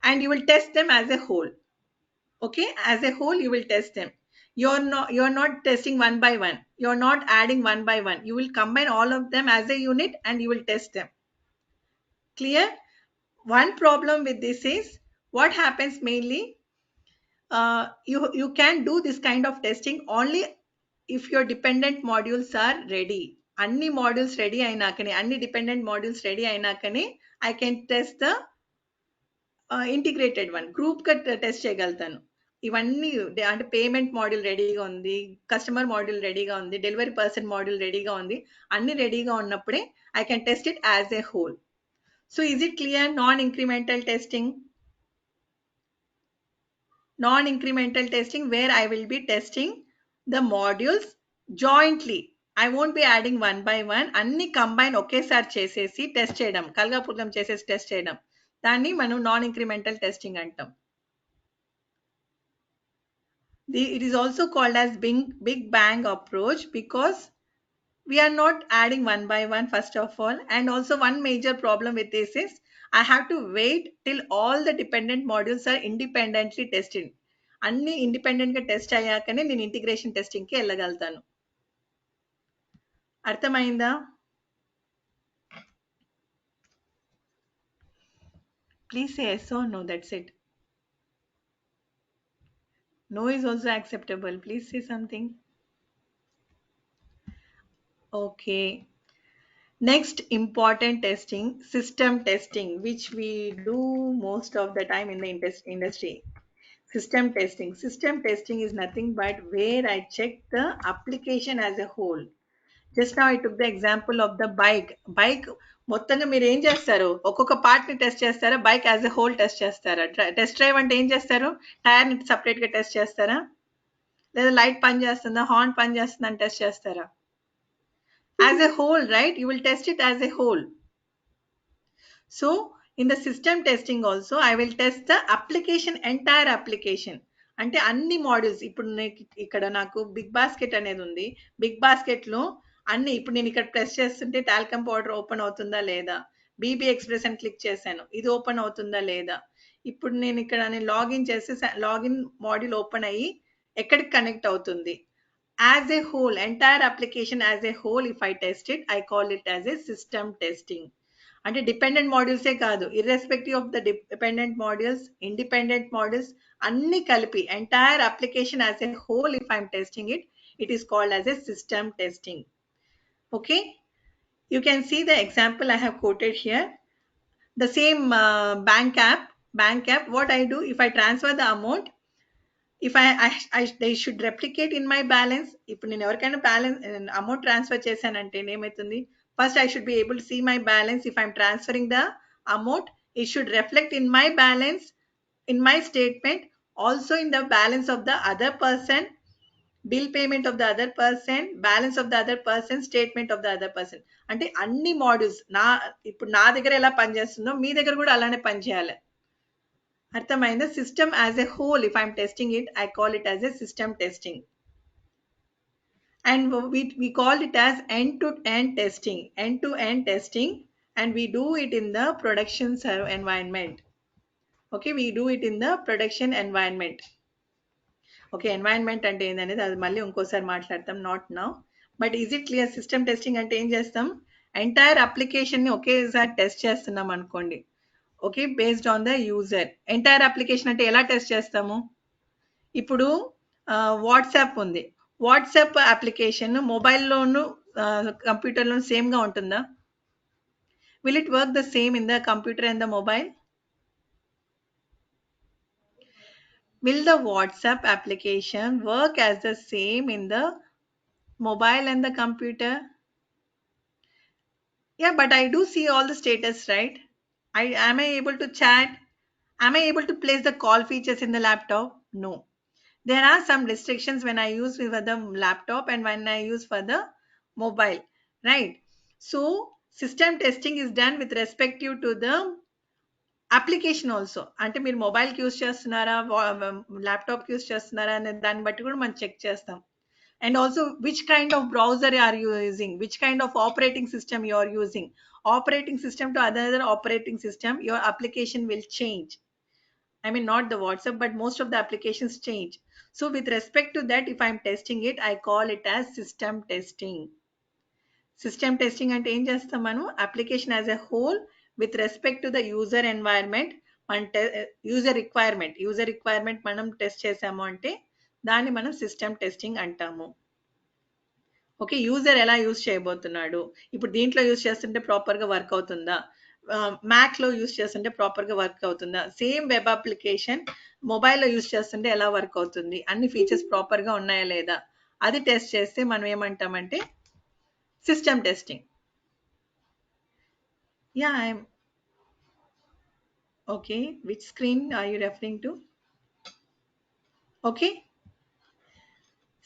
and you will test them as a whole. Okay, as a whole, you will test them. You're not testing one by one. You're not adding one by one. You will combine all of them as a unit and you will test them. Clear? One problem with this is what happens mainly, you can do this kind of testing only if your dependent modules are ready. Anni modules ready ainakane, anni dependent modules ready ainakane I can test the integrated one. Group ka test cheyagaltanu. ఇవన్నీ అంటే payment module రెడీగా ఉంది, customer module రెడీగా ఉంది, delivery person module రెడీగా ఉంది, అన్ని రెడీగా ఉన్నప్పుడే I can test it as a whole. So is it clear? Non incremental testing. Non-incremental testing, where I will be testing the modules jointly. I won't be adding one by one. Anni combine ఒకేసారి చేసేసి test చేయడం, కల్గాపుర్గం చేసేసి test చేయడం, దాన్ని మనం non incremental testing అంటాం. It is also called as big bang approach because we are not adding one by one first of all. And also one major problem with this is I have to wait till all the dependent modules are independently tested. అన్ని independent గా test అయ్యాకనే నేను integration testing కి వెళ్ళగలుగుతాను. అర్థమైందా? Please say yes or no, that's it. No is also acceptable. Please say something. Okay. Next important testing, system testing, which we do most of the time in the industry. System testing. System testing is nothing but where I check the application as a whole. Just now I took the example of the bike. మొత్తంగా మీరు ఏం చేస్తారు? ఒక్కొక్క part ని test చేస్తారా? Bike as a whole test చేస్తారా? Test drive అంటే ఏం చేస్తారు? టైర్ ని సపరేట్ గా టెస్ట్ చేస్తారా? లేదా లైట్ పని చేస్తుందా, హార్న్ పని చేస్తుందా అని టెస్ట్ చేస్తారా? As a whole, right? You will test it as a whole. So in the system testing also I will test the application, entire application. అంటే అన్ని మాడ్యూల్స్. ఇప్పుడు ఇక్కడ నాకు బిగ్ బాస్కెట్ అనేది ఉంది. బిగ్ బాస్కెట్ లో అన్ని, ఇప్పుడు నేను ఇక్కడ ప్రెస్ చేస్తుంటే టాల్కమ్ పౌడర్ ఓపెన్ అవుతుందా లేదా, బీబీ ఎక్స్ప్రెస్ అని క్లిక్ చేశాను, ఇది ఓపెన్ అవుతుందా లేదా, ఇప్పుడు నేను ఇక్కడ లాగిన్ చేసి లాగిన్ మాడ్యూల్ ఓపెన్ అయ్యి ఎక్కడికి కనెక్ట్ అవుతుంది. As a whole, entire application as a whole, if I test it, I call it as a system testing. అంటే డిపెండెంట్ మాడ్యూల్సే కాదు, irrespective of the dependent modules, independent modules అన్ని కలిపి entire application as a whole if I'm testing it, it is called as a system testing. Okay, you can see the example I have quoted here. The same bank app, what I do, if I transfer the amount, if they should replicate in my balance. ఇప్పుడు నేను ఎవరికైనా balance amount transfer చేశానంటే ఏమవుతుంది, first I should be able to see my balance if I'm transferring the amount It should reflect in my balance, in my statement, also in the balance of the other person, bill payment of the other person, balance of the other person, statement of the other person. అంటే అన్ని modules ఇప్పుడు నా దగ్గర ఎలా పనిచేస్తుందో మీ దగ్గర కూడా అలానే పనిచేయాలి. అర్థమైందా? System as a whole, if I'm testing it, I call it as a system testing. And we call it as end-to-end testing, end-to-end testing, and we do it in the production environment. Okay, we do it in the production environment. Okay, environment అంటే ఏందనేది అది మళ్ళీ ఇంకోసారి మాట్లాడతాం, not now. But is it clear? System testing అంటే ఏం చేస్తాం? Entire అప్లికేషన్ని ఒకేసారి టెస్ట్ చేస్తున్నాం అనుకోండి. Okay, based on the user. Entire application అంటే ఎలా టెస్ట్ చేస్తాము? ఇప్పుడు వాట్సాప్ ఉంది. వాట్సాప్ అప్లికేషన్ మొబైల్లోను కంప్యూటర్లోను సేమ్గా ఉంటుందా? Will it work the same in the computer and the mobile? Will the WhatsApp application work as the same in the mobile and the computer? Yeah, but I do see all the status, right? Am I able to chat? Am I able to place the call features in the laptop? No. There are some restrictions when I use for the laptop and when I use for the mobile, right? So system testing is done with respect to the application also. అంటే మీరు మొబైల్కి use చేస్తున్నారా, ల్యాప్టాప్కి use చేస్తున్నారా అనే దాన్ని బట్టి కూడా మనం చెక్ చేస్తాం. And also which kind of browser are you using, which kind of operating system you are using. Operating system to other operating system, your application will change. I mean, not the WhatsApp, but most of the applications change. So with respect to that, if I'm testing it, I call it as system testing. System testing అంటే ఏం చేస్తాం మనం? Application as a whole with respect to the user environment, మన user requirement మనం test చేసాము అంటే దాన్ని మనం సిస్టమ్ టెస్టింగ్ అంటాము. ఓకే, యూజర్ ఎలా యూజ్ చేయబోతున్నాడు, ఇప్పుడు దీంట్లో యూజ్ చేస్తుంటే ప్రాపర్గా వర్క్ అవుతుందా, మ్యాక్లో యూజ్ చేస్తుంటే ప్రాపర్గా వర్క్ అవుతుందా, సేమ్ వెబ్ అప్లికేషన్ మొబైల్లో యూజ్ చేస్తుంటే ఎలా వర్క్ అవుతుంది, అన్ని ఫీచర్స్ ప్రాపర్గా ఉన్నాయా లేదా, అది టెస్ట్ చేస్తే మనం ఏమంటామంటే system testing. Yeah, I'm okay. Which screen are you referring to? Okay.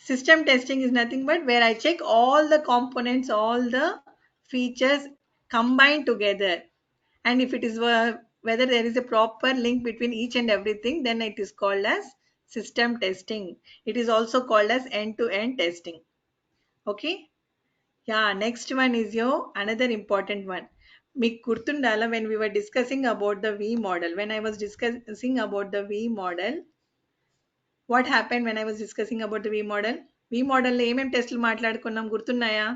System testing is nothing but where I check all the components, all the features combined together. And if it is whether there is a proper link between each and everything, then it is called as system testing. It is also called as end-to-end testing. Okay. Yeah, next one is your another important one. మీకు గుర్తుండాలా, when we were discussing about the V model, when I was discussing about the V model, what happened when I was discussing about the V model? V model లో ఏమేం టెస్టులు మాట్లాడుకున్నాం గుర్తున్నాయా?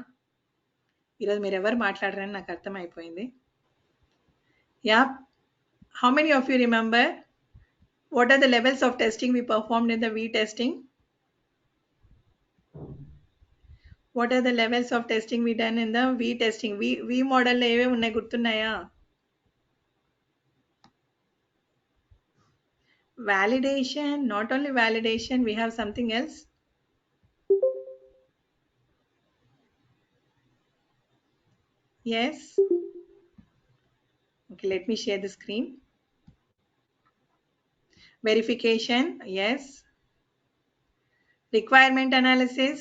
ఈరోజు మీరు ఎవరు మాట్లాడరని నాకు అర్థమైపోయింది. Yeah, how many of you remember what are the levels of testing we performed in the V testing? What are the levels of testing we done in the V testing? V model లో ఏమేమి ఉన్నాయి గుర్తున్నాయా? Validation, not only validation, we have something else. Yes. Okay, let me share the screen. Verification, yes. Requirement analysis.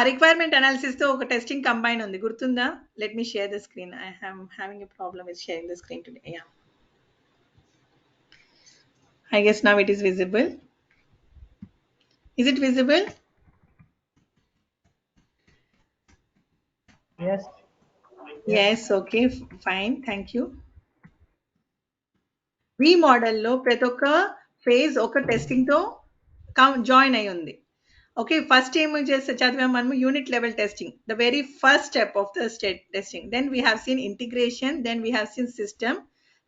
Requirement analysis తో ఒక testing combine ఉంది, గుర్తుందా? Let me share the screen. I am having a problem with sharing the screen today. Yeah. I guess now it is visible. Is it visible? Yes. Yes, okay, fine, thank you. V మోడల్లో ప్రతి ఒక్క phase ఒక testing తో join అయి ఉంది. Okay, first ఏం చేస్తే చదివాం మనము unit level testing, the very first step of the state testing. Then we have seen integration, then we have seen system.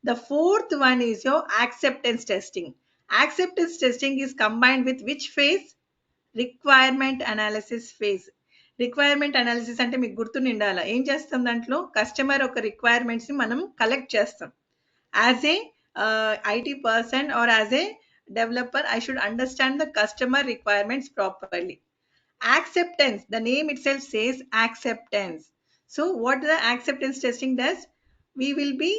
The fourth one is your acceptance testing. Acceptance testing is combined with which phase? Requirement analysis phase. Requirement analysis అంటే మీకు గుర్తుండాలా, ఏం చేస్తాం దాంట్లో? Customer ఒక requirements ని మనం collect చేస్తాం. As a IT person or as a developer, I should understand the customer requirements properly. Acceptance, the name itself says acceptance. So what the acceptance testing does? we will be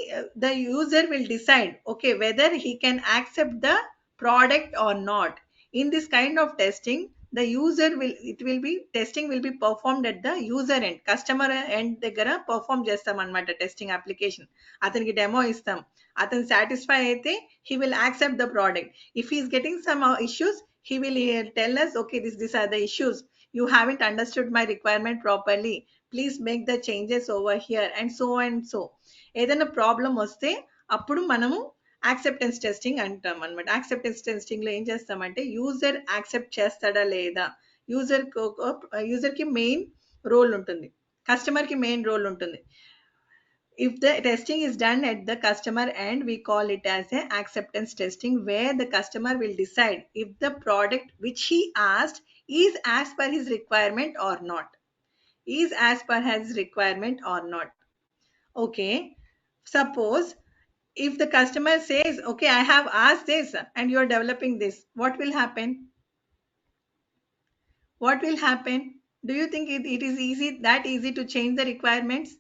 the user will decide, okay, whether he can accept the product or not. In this kind of testing, the user will it will be testing will be performed at the user end, customer end దగ్గర perform చేస్తాం అన్నమాట testing application. అతనికి demo ఇస్తాం, అతను satisfy అయితే he will accept the product. If he is getting some issues, he will tell us, okay, these are the issues, you haven't understood my requirement properly, please make the changes over here, and so ఏదైనా problem వస్తే అప్పుడు మనము acceptance testing అంటాం అనమాట. Acceptance testing లో ఏం చేస్తామంటే user accept చేస్తాడా లేదా, యూజర్ యూజర్ కి మెయిన్ రోల్ ఉంటుంది, కస్టమర్ కి మెయిన్ రోల్ ఉంటుంది. If the testing is done at the customer end, we call it as a acceptance testing, where the customer will decide if the product which he asked is as per his requirement or not, is as per his requirement or not. Okay, suppose if the customer says, okay, I have asked this and you're developing this, what will happen? What will happen? Do you think it is that easy to change the requirements?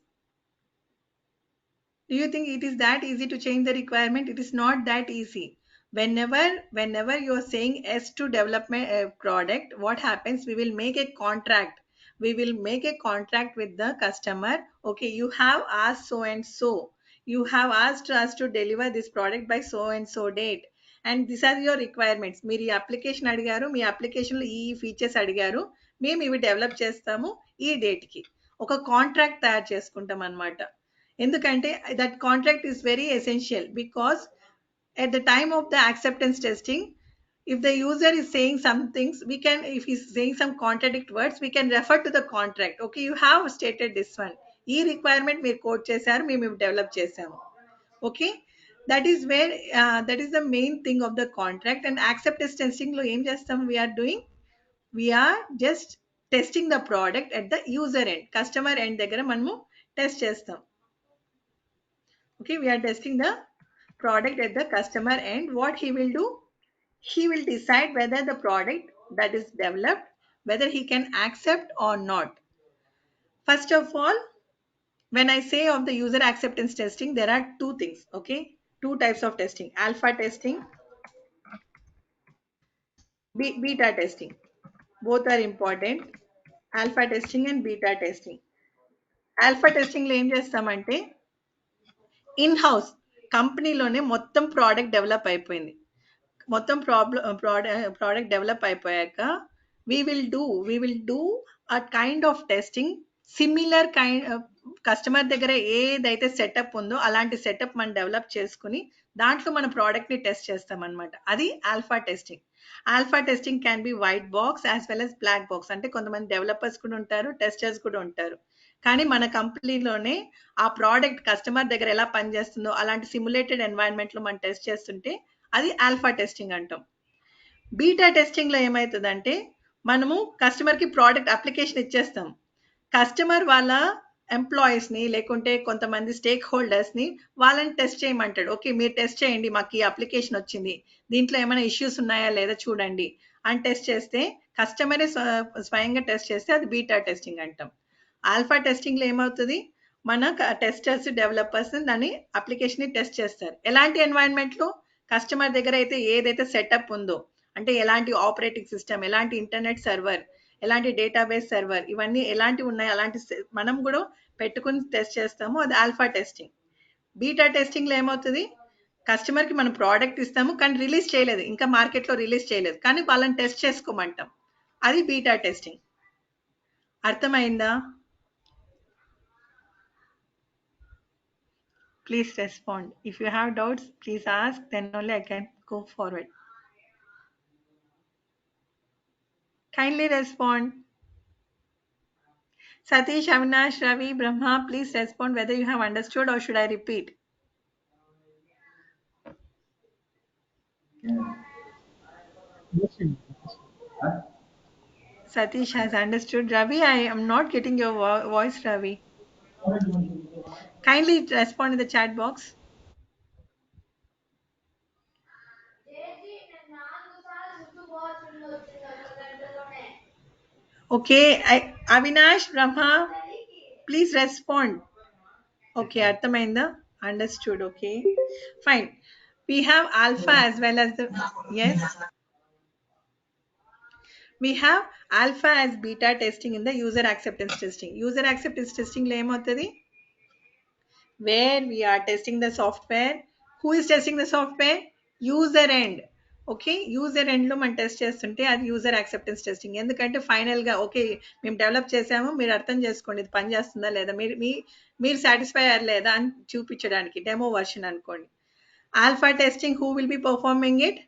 Do you think it is that easy to change the requirement? It is not that easy. Whenever you are saying yes to development product, what happens? We will make a contract. We will make a contract with the customer. Okay, you have asked so and so. You have asked us to deliver this product by so and so date. And these are your requirements. మీరు ఈ application అడిగారు, మీ అప్లికేషన్లో ఈ features అడిగారు, మేము ఇవి develop చేస్తాము ఈ డేట్కి. ఒక కాంట్రాక్ట్ తయారు చేసుకుంటాం అన్నమాట. ఎందుకంటే that contract is very essential, because at the time of the acceptance testing, if the user is saying some things, we can, if he's saying some contradict words, we can refer to the contract. Okay, you have stated this one, ఈ requirement మీరు code చేశారు, మేము develop చేసాము. Okay, that is where that is the main thing of the contract. And acceptance testing లో ఏం చేస్తాం, we are just testing the product at the user end, customer end దగ్గర మనము టెస్ట్ చేస్తాం. Okay, we are testing the product at the customer end. What he will do, he will decide whether the product that is developed, whether he can accept or not. First of all, when I say of the user acceptance testing, there are two things. Okay, two types of testing: alpha testing, beta testing. Both are important: alpha testing and beta testing. Alpha testing లో ఏం చేస్తామంటే, in house కంపెనీలోనే మొత్తం product develop అయిపోయింది, మొత్తం product develop అయిపోయాక we will do a kind of testing, similar kind, customer దగ్గర ఏదైతే setup ఉందో అలాంటి సెటప్ మనం డెవలప్ చేసుకుని దాంట్లో మన ప్రోడక్ట్ ని టెస్ట్ చేస్తాం అనమాట. అది alpha testing. Alpha testing can be white box as well as black box. అంటే కొంతమంది డెవలపర్స్ కూడా ఉంటారు, టెస్టర్స్ కూడా ఉంటారు. కానీ మన కంపెనీలోనే ఆ ప్రోడక్ట్ కస్టమర్ దగ్గర ఎలా పనిచేస్తుందో అలాంటి సిమ్యులేటెడ్ ఎన్వైరన్మెంట్ లో మనం టెస్ట్ చేస్తుంటే అది ఆల్ఫా టెస్టింగ్ అంటాం. బీటా టెస్టింగ్ లో ఏమవుతుందంటే, మనము కస్టమర్ కి ప్రోడక్ట్ అప్లికేషన్ ఇచ్చేస్తాం, కస్టమర్ వాళ్ళ ఎంప్లాయీస్ ని లేకుంటే కొంతమంది స్టేక్ హోల్డర్స్ ని వాళ్ళని టెస్ట్ చేయమంటాడు. ఓకే, మీరు టెస్ట్ చేయండి, మాకు ఈ అప్లికేషన్ వచ్చింది, దీంట్లో ఏమైనా ఇష్యూస్ ఉన్నాయా లేదా చూడండి అని టెస్ట్ చేస్తే, కస్టమరే స్వయంగా టెస్ట్ చేస్తే అది బీటా టెస్టింగ్ అంటాం. ఆల్ఫా టెస్టింగ్ లో ఏమవుతుంది, మన టెస్టర్స్ డెవలపర్స్ దాన్ని అప్లికేషన్ ని టెస్ట్ చేస్తారు. ఎలాంటి ఎన్వైరన్మెంట్ లో, కస్టమర్ దగ్గర అయితే ఏదైతే సెటప్ ఉందో, అంటే ఎలాంటి ఆపరేటింగ్ సిస్టమ్, ఎలాంటి ఇంటర్నెట్ సర్వర్, ఎలాంటి డేటాబేస్ సర్వర్, ఇవన్నీ ఎలాంటివి ఉన్నాయి అలాంటి మనం కూడా పెట్టుకుని టెస్ట్ చేస్తాము, అది ఆల్ఫా టెస్టింగ్. బీటా టెస్టింగ్ లో ఏమవుతుంది, కస్టమర్ కి మనం ప్రోడక్ట్ ఇస్తాము కానీ రిలీజ్ చేయలేదు, ఇంకా మార్కెట్ లో రిలీజ్ చేయలేదు, కానీ వాళ్ళని టెస్ట్ చేసుకోమంటాం, అది బీటా టెస్టింగ్. అర్థమైందా? Please respond. If you have doubts, please ask, then only I can go forward. Kindly respond. Satish, Avinash, Ravi, Brahma, please respond whether you have understood or should I repeat? Satish has understood. Ravi, I am not getting your voice, Ravi. Kindly respond in the chat box. Okay, Avinash, Brahma, please respond. Okay, అర్థమైందా? Understood. Okay. Fine. We have alpha as well as the, yes, we have alpha as beta testing in the user acceptance testing. User acceptance testing lo ఏమవుతుంది, where we are testing the software. Who is testing the software? User end. Okay, user ఎండ్లో మనం test చేస్తుంటే అది user acceptance testing. ఎందుకంటే ఫైనల్గా okay మేము develop చేసాము, మీరు అర్థం చేసుకోండి ఇది పని చేస్తుందా లేదా, మీరు సాటిస్ఫై అయ్యారు లేదా అని చూపించడానికి డెమో వర్షన్ అనుకోండి. Alpha testing, who will be performing it?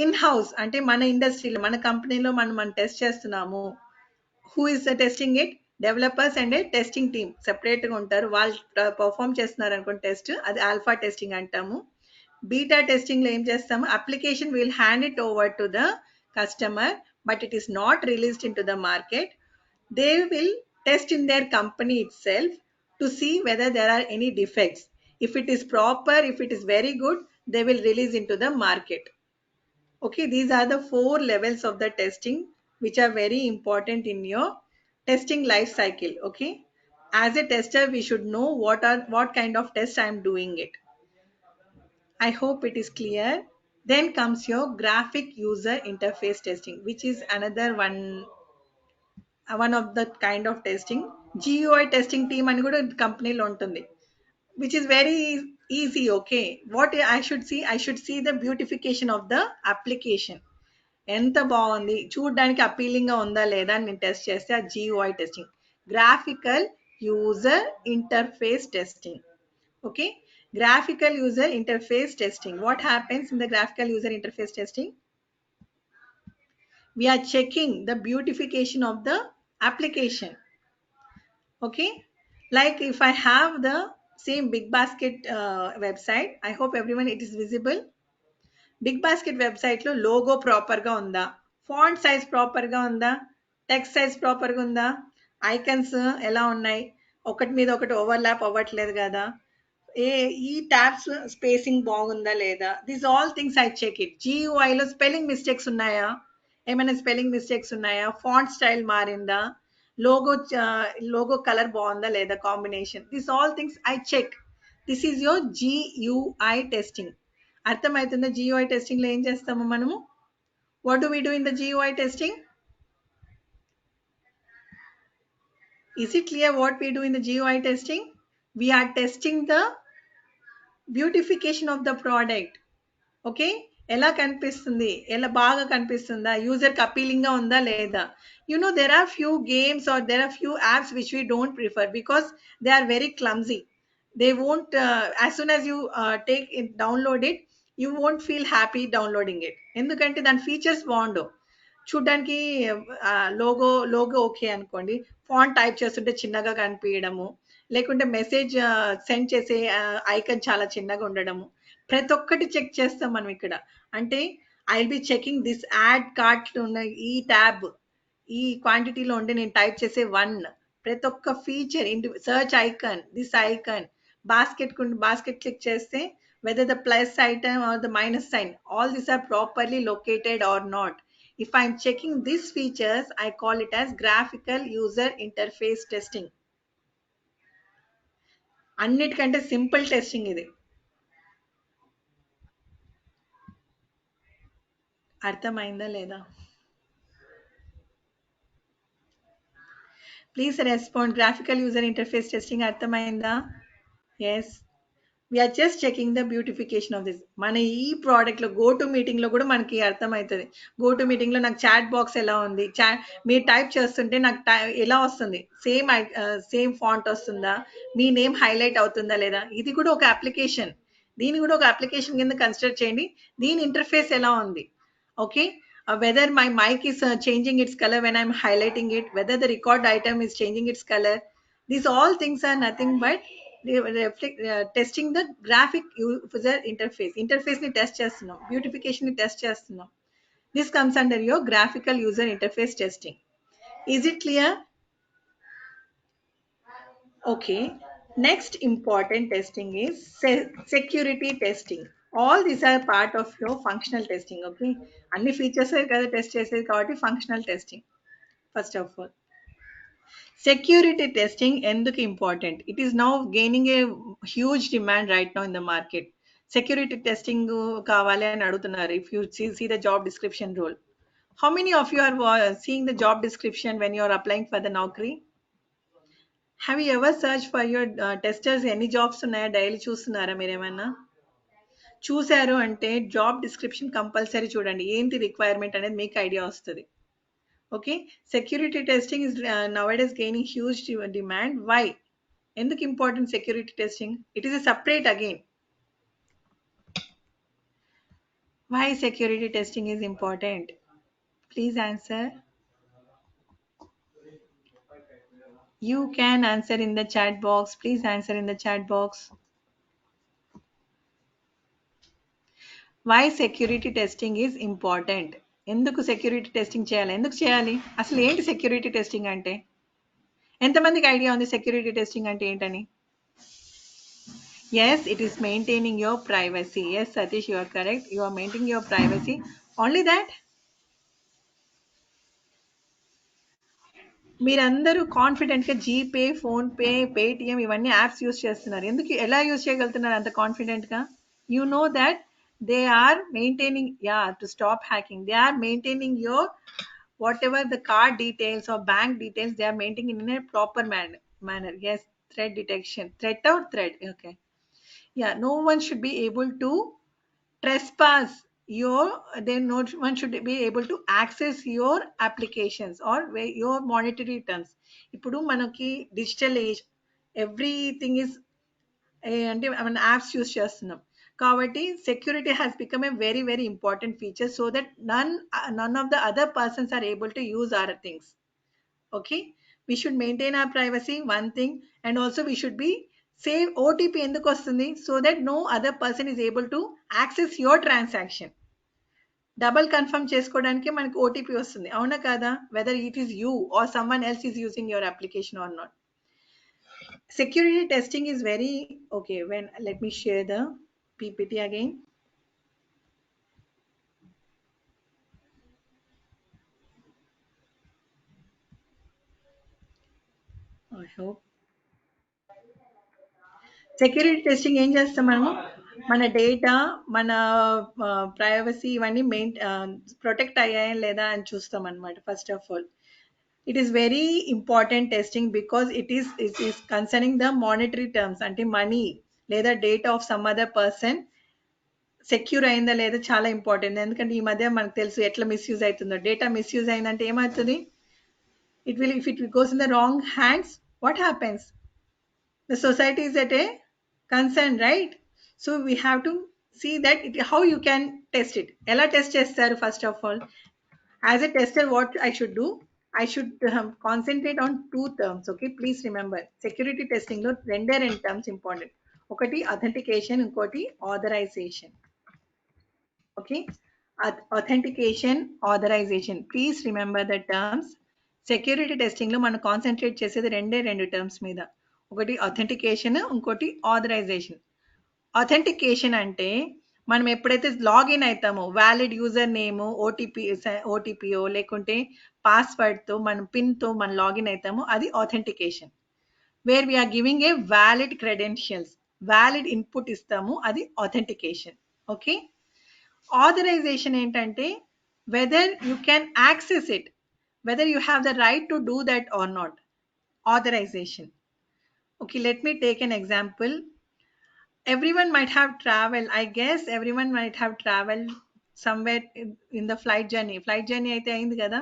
In house, అంటే మన ఇండస్ట్రీలో మన కంపెనీలో మనం టెస్ట్ చేస్తున్నాము. Who is testing it? Developers and testing team సెపరేట్గా ఉంటారు, వాళ్ళు పర్ఫామ్ చేస్తున్నారు అనుకోండి టెస్ట్, అది ఆల్ఫా టెస్టింగ్ అంటాము. బీటా టెస్టింగ్లో ఏం చేస్తాము, application will hand it over to the customer, but it is not released in to the market. They will test in their company itself to see whether there are any defects. If it is proper, if it is very good, they will release into the market. Okay, these are the 4 levels of the testing which are very important in your testing life cycle. Okay, as a tester we should know what kind of test I am doing it. I hope it is clear. Then comes your graphic user interface testing, which is another one of the kind of testing. GUI testing team అని కూడా కంపెనీలో ఉంటుంది, which is very easy. Okay, what I should see, I should see the beautification of the application. ఎంత బాగుంది చూడడానికి, appealing గా ఉందా లేదా అని నేను టెస్ట్ చేస్తే ఆ GUI testing. Graphical user interface testing. Okay, graphical user interface testing. What happens in the graphical user interface testing? We are checking the beautification of the application. Okay, like if I have the same big basket website, I hope everyone it is visible. Big basket వెబ్సైట్లో logo ప్రాపర్గా ఉందా, font size ప్రాపర్గా ఉందా, text size ప్రాపర్గా ఉందా, icons ఎలా ఉన్నాయి, ఒకటి మీద ఒకటి ఓవర్లాప్ అవ్వట్లేదు కదా, ఈ ట్యాబ్స్ స్పేసింగ్ బాగుందా లేదా, this all things I check it. GUIలో స్పెల్లింగ్ మిస్టేక్స్ ఉన్నాయా, ఏమైనా స్పెల్లింగ్ మిస్టేక్స్ ఉన్నాయా, ఫాంట్ స్టైల్ మారిందా, లోగో లోగో కలర్ బాగుందా లేదా, combination, this all things I check. This is your GUI testing. అర్థమవుతుందా? GUI టెస్టింగ్లో ఏం చేస్తాము మనము? What do we do in the GUI testing? Is it clear what we do in the GUI testing? We are testing the beautification of the product. Okay, ఎలా కనిపిస్తుంది, ఎలా బాగా కనిపిస్తుందా, యూజర్కి అపీలింగ్గా ఉందా లేదా. There are few games are there are few apps which we don't prefer because they are very clumsy. They won't as soon as you take it, download it, you won't feel happy downloading it. ఎందుకంటే దాని features బాగుండవు చూడ్డానికి. Logo okay అనుకోండి, font type చేస్తుంటే చిన్నగా కనిపించడము, లేకుంటే message send చేసే icon చాలా చిన్నగా ఉండడము, ప్రతి ఒక్కటి చెక్ చేస్తాం మనం ఇక్కడ. అంటే I will be checking this add కార్ట్లో ఉన్న ఈ ట్యాబ్, ఈ క్వాంటిటీలో ఉండి నేను టైప్ చేసే ప్రతి ఒక్క feature, search icon, this icon, basket click చేస్తే whether the plus item or the minus sign, all these are properly located or not. If I'm checking these features, I call it as graphical user interface testing. అన్నిటికంటే simple testing ఇది. అర్థమైందా లేదా? Please respond. Graphical user interface testing అర్థమైందా? Yes, we're just checking the beautification of this. మన ఈ ప్రోడక్ట్లో go to మీటింగ్లో కూడా మనకి అర్థమవుతుంది. గో టు మీటింగ్లో నాకు చాట్ బాక్స్ ఎలా ఉంది, మీరు టైప్ చేస్తుంటే నాకు ఎలా వస్తుంది, సేమ్ ఫాంట్ వస్తుందా, మీ నేమ్ హైలైట్ అవుతుందా లేదా, ఇది కూడా ఒక అప్లికేషన్. దీన్ని కూడా ఒక అప్లికేషన్ కింద కన్సిడర్ చేయండి. దీని ఇంటర్ఫేస్ ఎలా ఉంది. Okay, whether my mic is changing its colour when I'm highlighting it, whether the record item is changing its colour. These all things are nothing but testing the graphic user interface ని test చేస్తున్నాం, beautification ని test చేస్తున్నాం. This comes under your graphical user interface testing. Is it clear? Okay, next important testing is security testing. All these are part of your functional testing. Okay, అన్ని features కదా test చేసేది కాబట్టి functional testing. First of all Security testing ఎందుకు important? It is now gaining a huge demand right now in the market. Security testing కావాలి అని అడుగుతున్నారు. If you see the job description role. How many of you are seeing the job description when you are applying for the Naukri? Have you ever searched for your testers ఎన్ని jobs ఉన్నాయా daily చూస్తున్నారా మీరేమన్నా? చూసారు అంటే job description compulsory చూడండి. ఏంటి requirement అనేది మీకు ఐడియా వస్తుంది. Okay, security testing is nowadays gaining huge demand. Why? ఎందుకు important security testing? It is a separate again. Why security testing is important? Please answer. You can answer in the chat box. Please answer in the chat box. Why security testing is important? ఎందుకు security testing చేయాలి? ఎందుకు చేయాలి? అసలు ఏంటి security testing అంటే? ఎంతమందికి idea ఉంది security testing అంటే ఏంటని? Yes, it is maintaining your privacy. Yes, Satish, you are correct. You are maintaining your privacy. Only that, మీరందరూ కాన్ఫిడెంట్గా జీపే, ఫోన్పే, పేటిఎం ఇవన్నీ యాప్స్ యూస్ చేస్తున్నారు. ఎందుకు, ఎలా యూస్ చేయగలుగుతున్నారు అంత కాన్ఫిడెంట్గా? You know that they are maintaining, yeah, to stop hacking, they are maintaining your whatever the card details or bank details, they are maintaining in a proper manner. Yes, threat detection. Threat or threat? Okay. Yeah, no one should be able to trespass your, then no one should be able to access your applications or your monetary terms. ఇప్పుడు మనకి digital age, everything is అంటే మన apps use చేస్తున్నాం కాబట్టి security has become a very very important feature so that none of the other persons are able to use our things. Okay, we should maintain our privacy, one thing. And also we should be save. OTP ఎందుకు వస్తుంది? So that no other person is able to access your transaction. Double confirm చేసుకోవడానికి మనకి OTP వస్తుంది, అవునా కాదా? Whether it is you or someone else is using your application or not. Security testing is very okay. When let me share the PPT again. I hope. Security testing ఏం చేస్తాం మనము? మన data, మన privacy ఇవన్నీ protect అయ్యాయా లేదా అని చూస్తాం అనమాట. First of all it is very important testing because it is concerning the monetary terms, అంటే మనీ లేదా data of some other person secure అయిందా లేదా చాలా ఇంపార్టెంట్. ఎందుకంటే ఈ మధ్య మనకు తెలుసు ఎట్లా మిస్యూజ్ అవుతుందో. డేటా మిస్యూజ్ అయిందంటే ఏమవుతుంది? It will, if it goes in the wrong hands, what happens? The society is at a concern, right? So we have to see that how you can test it. Ela test chestaru? First of all, as a tester, what I should do? I should concentrate on two terms. Okay, please remember, security testing lo render and terms important. Okati authentication, inkoti authorization. Okay, authentication, authorization. Please remember the terms. Security టెస్టింగ్లో మనం concentrate చేసేది రెండు terms మీద. ఒకటి authentication, ఇంకోటి authorisation. Authentication అంటే మనం ఎప్పుడైతే లాగిన్ అవుతామో వ్యాలిడ్ యూజర్ నేమ్, ఓటీపీఓ లేకుంటే పాస్వర్డ్తో, మన పిన్తో మనం లాగిన్ అవుతామో అది authentication. Where we're giving a valid credentials, valid input ఇస్తాము, అది ఆథెంటికేషన్. ఓకే, authorization ఏంటంటే whether you can access it, whether you have the right to do that or not. Authorization. Okay, let me take an example. Everyone might have traveled, I guess everyone might have traveled somewhere in the flight journey. Flight journey అయితే అయింది కదా,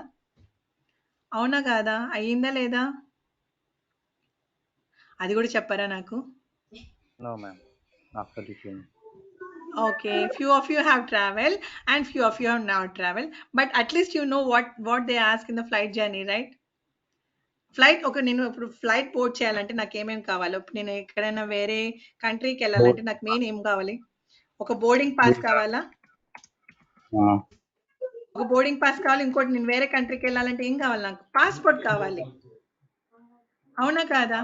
అవునా కాదా? అయ్యిందా లేదా? అది కూడా చెప్పారా నాకు? No, ma'am. After the film. Okay, few of you have traveled and few of you have not traveled, but at least you know what they ask in the flight journey, right? Flight, ఒక నేను ఇప్పుడు flight board చేయాలంటే నాకు ఏమేమి కావాలి? నేను ఎక్కడైనా వేరే కంట్రీకి వెళ్ళాలంటే నాకు మెయిన్ ఏం కావాలి? ఒక బోర్డింగ్ పాస్ కావాలా? ఒక బోర్డింగ్ పాస్ కావాలి. ఇంకోటి, నేను వేరే కంట్రీకి వెళ్ళాలంటే ఏం కావాలి? నాకు పాస్పోర్ట్ కావాలి, అవునా కాదా?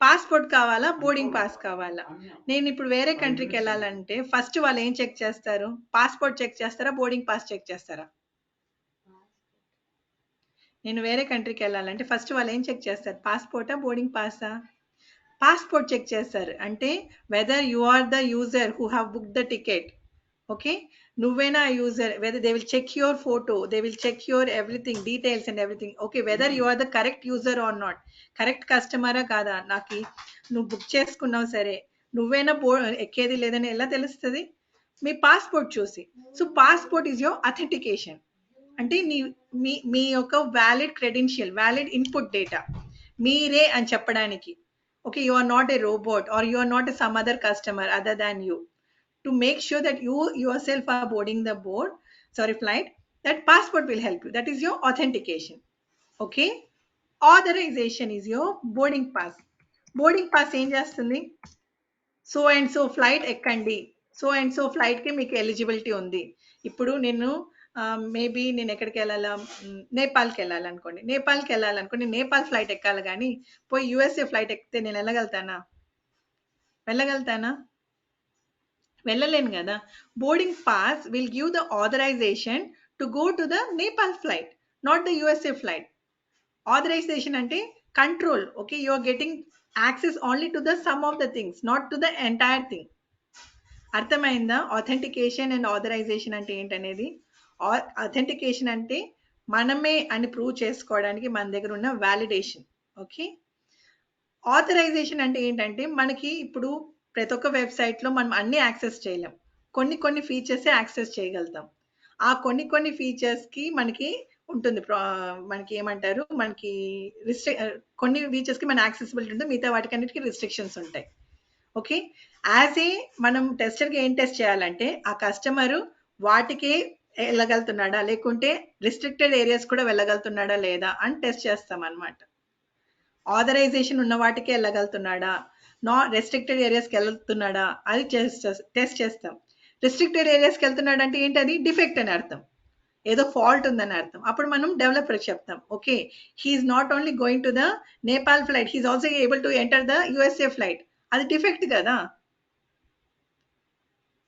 పాస్పోర్ట్ కావాలా, బోర్డింగ్ పాస్ కావాలా? నేను ఇప్పుడు వేరే కంట్రీకి వెళ్ళాలంటే ఫస్ట్ వాళ్ళు ఏం చెక్ చేస్తారు? పాస్పోర్ట్ చెక్ చేస్తారా, బోర్డింగ్ పాస్ చెక్ చేస్తారా? నేను వేరే కంట్రీకి వెళ్ళాలంటే ఫస్ట్ వాళ్ళు ఏం చెక్ చేస్తారు? పాస్పోర్టా, బోర్డింగ్ పాసా? పాస్పోర్ట్ చెక్ చేస్తారు. అంటే whether you are the user who have book the ticket. Okay, నువ్వేనా user, whether they will check your photo, they will check your everything, details and everything. Okay, whether you are the correct user or not, correct కస్టమరా కాదా, నాకు నువ్వు book చేసుకున్నావు సరే, నువ్వేనా ఎక్కేది లేదని ఎలా తెలుస్తుంది? మీ పాస్పోర్ట్ చూసి. So passport is your authentication. అంటే మీ యొక్క valid credential, valid input data మీరే అని చెప్పడానికి. Okay, you are not a robot or you are not some other customer other than you. To make sure that you yourself are boarding the flight, that passport will help you. That is your authentication. Okay, authorization is your boarding pass. Boarding pass ఏం చేస్తుంది? So and so flight ఎక్కండి, so and so ఫ్లైట్కి మీకు eligibility ఉంది. ఇప్పుడు నేను maybe నేను ఎక్కడికి వెళ్ళాలా, నేపాల్కి వెళ్ళాలనుకోండి, నేపాల్ ఫ్లైట్ ఎక్కాలి, కానీ పోయి యూఎస్ఏ ఫ్లైట్ ఎక్కితే నేను వెళ్ళగలుగుతానా? వెళ్ళలేను కదా. Boarding pass will give the authorization to go to the Nepal flight, not the USA flight. Authorization అంటే control. Okay, you are getting access only to the sum of the things, not to the entire thing. అర్థమైందా? Authentication and authorization అంటే ఏంటనేది. Authentication అంటే మనమే అని prove చేసుకోవడానికి మన దగ్గర ఉన్న వ్యాలిడేషన్. ఓకే, ఆథరైజేషన్ అంటే ఏంటంటే మనకి ఇప్పుడు ప్రతి ఒక్క వెబ్సైట్లో మనం అన్ని యాక్సెస్ చేయలేం, కొన్ని ఫీచర్సే యాక్సెస్ చేయగలుగుతాం. ఆ కొన్ని ఫీచర్స్కి మనకి ఉంటుంది, మనకి ఏమంటారు, మనకి కొన్ని ఫీచర్స్కి మన యాక్సెసిబిలిటీ ఉంటుంది, మిగతా వాటికన్నిటికీ రిస్ట్రిక్షన్స్ ఉంటాయి. ఓకే, యాజ్ ఏ మనం టెస్టర్కి ఏం టెస్ట్ చేయాలంటే ఆ కస్టమరు వాటికే వెళ్ళగలుగుతున్నాడా, లేకుంటే రిస్ట్రిక్టెడ్ ఏరియాస్ కూడా వెళ్ళగలుగుతున్నాడా లేదా అని టెస్ట్ చేస్తాం అనమాట. ఆథరైజేషన్ ఉన్న వాటికే వెళ్ళగలుగుతున్నాడా, రెస్ట్రిక్టెడ్ ఏరియాస్కి వెళ్తున్నాడా, అది టెస్ట్ చేస్తాం. రిస్ట్రిక్టెడ్ ఏరియాస్కి వెళ్తున్నాడు అంటే ఏంటది? డిఫెక్ట్ అని అర్థం, ఏదో ఫాల్ట్ ఉందని అర్థం. అప్పుడు మనం డెవలపర్కి చెప్తాం, okay he is not only going to the Nepal flight, he is also able to enter the USA flight. అది డిఫెక్ట్ కదా.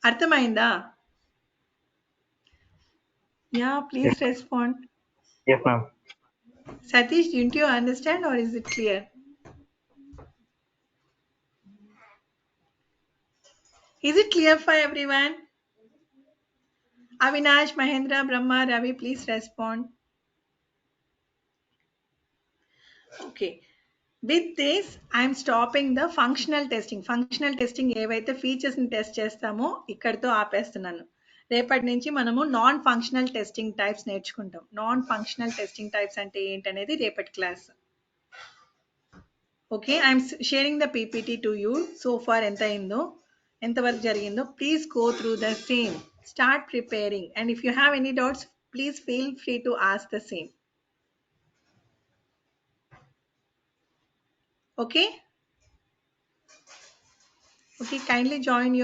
అర్థమైందా? Yeah, please respond. Yes, ma'am. Satish, didn't you understand or is it clear? Is it clear for everyone? Avinash, Mahendra, Brahma, Ravi, please respond. Okay. With this, I am stopping the functional testing. Functional testing ఏవైతే features ని test చేస్తామో ఇక్కడితో ఆపేస్తున్నాను. రేపటి నుంచి మనము non functional testing types నేర్చుకుంటాం. Non functional testing types అంటే ఏంటనేది రేపటి class. Okay, I'm sharing the PPT to you. So far ఎంతవరకు జరిగిందో please go through the same, start preparing, and if you have any doubts please feel free to ask the same. Okay, kindly join your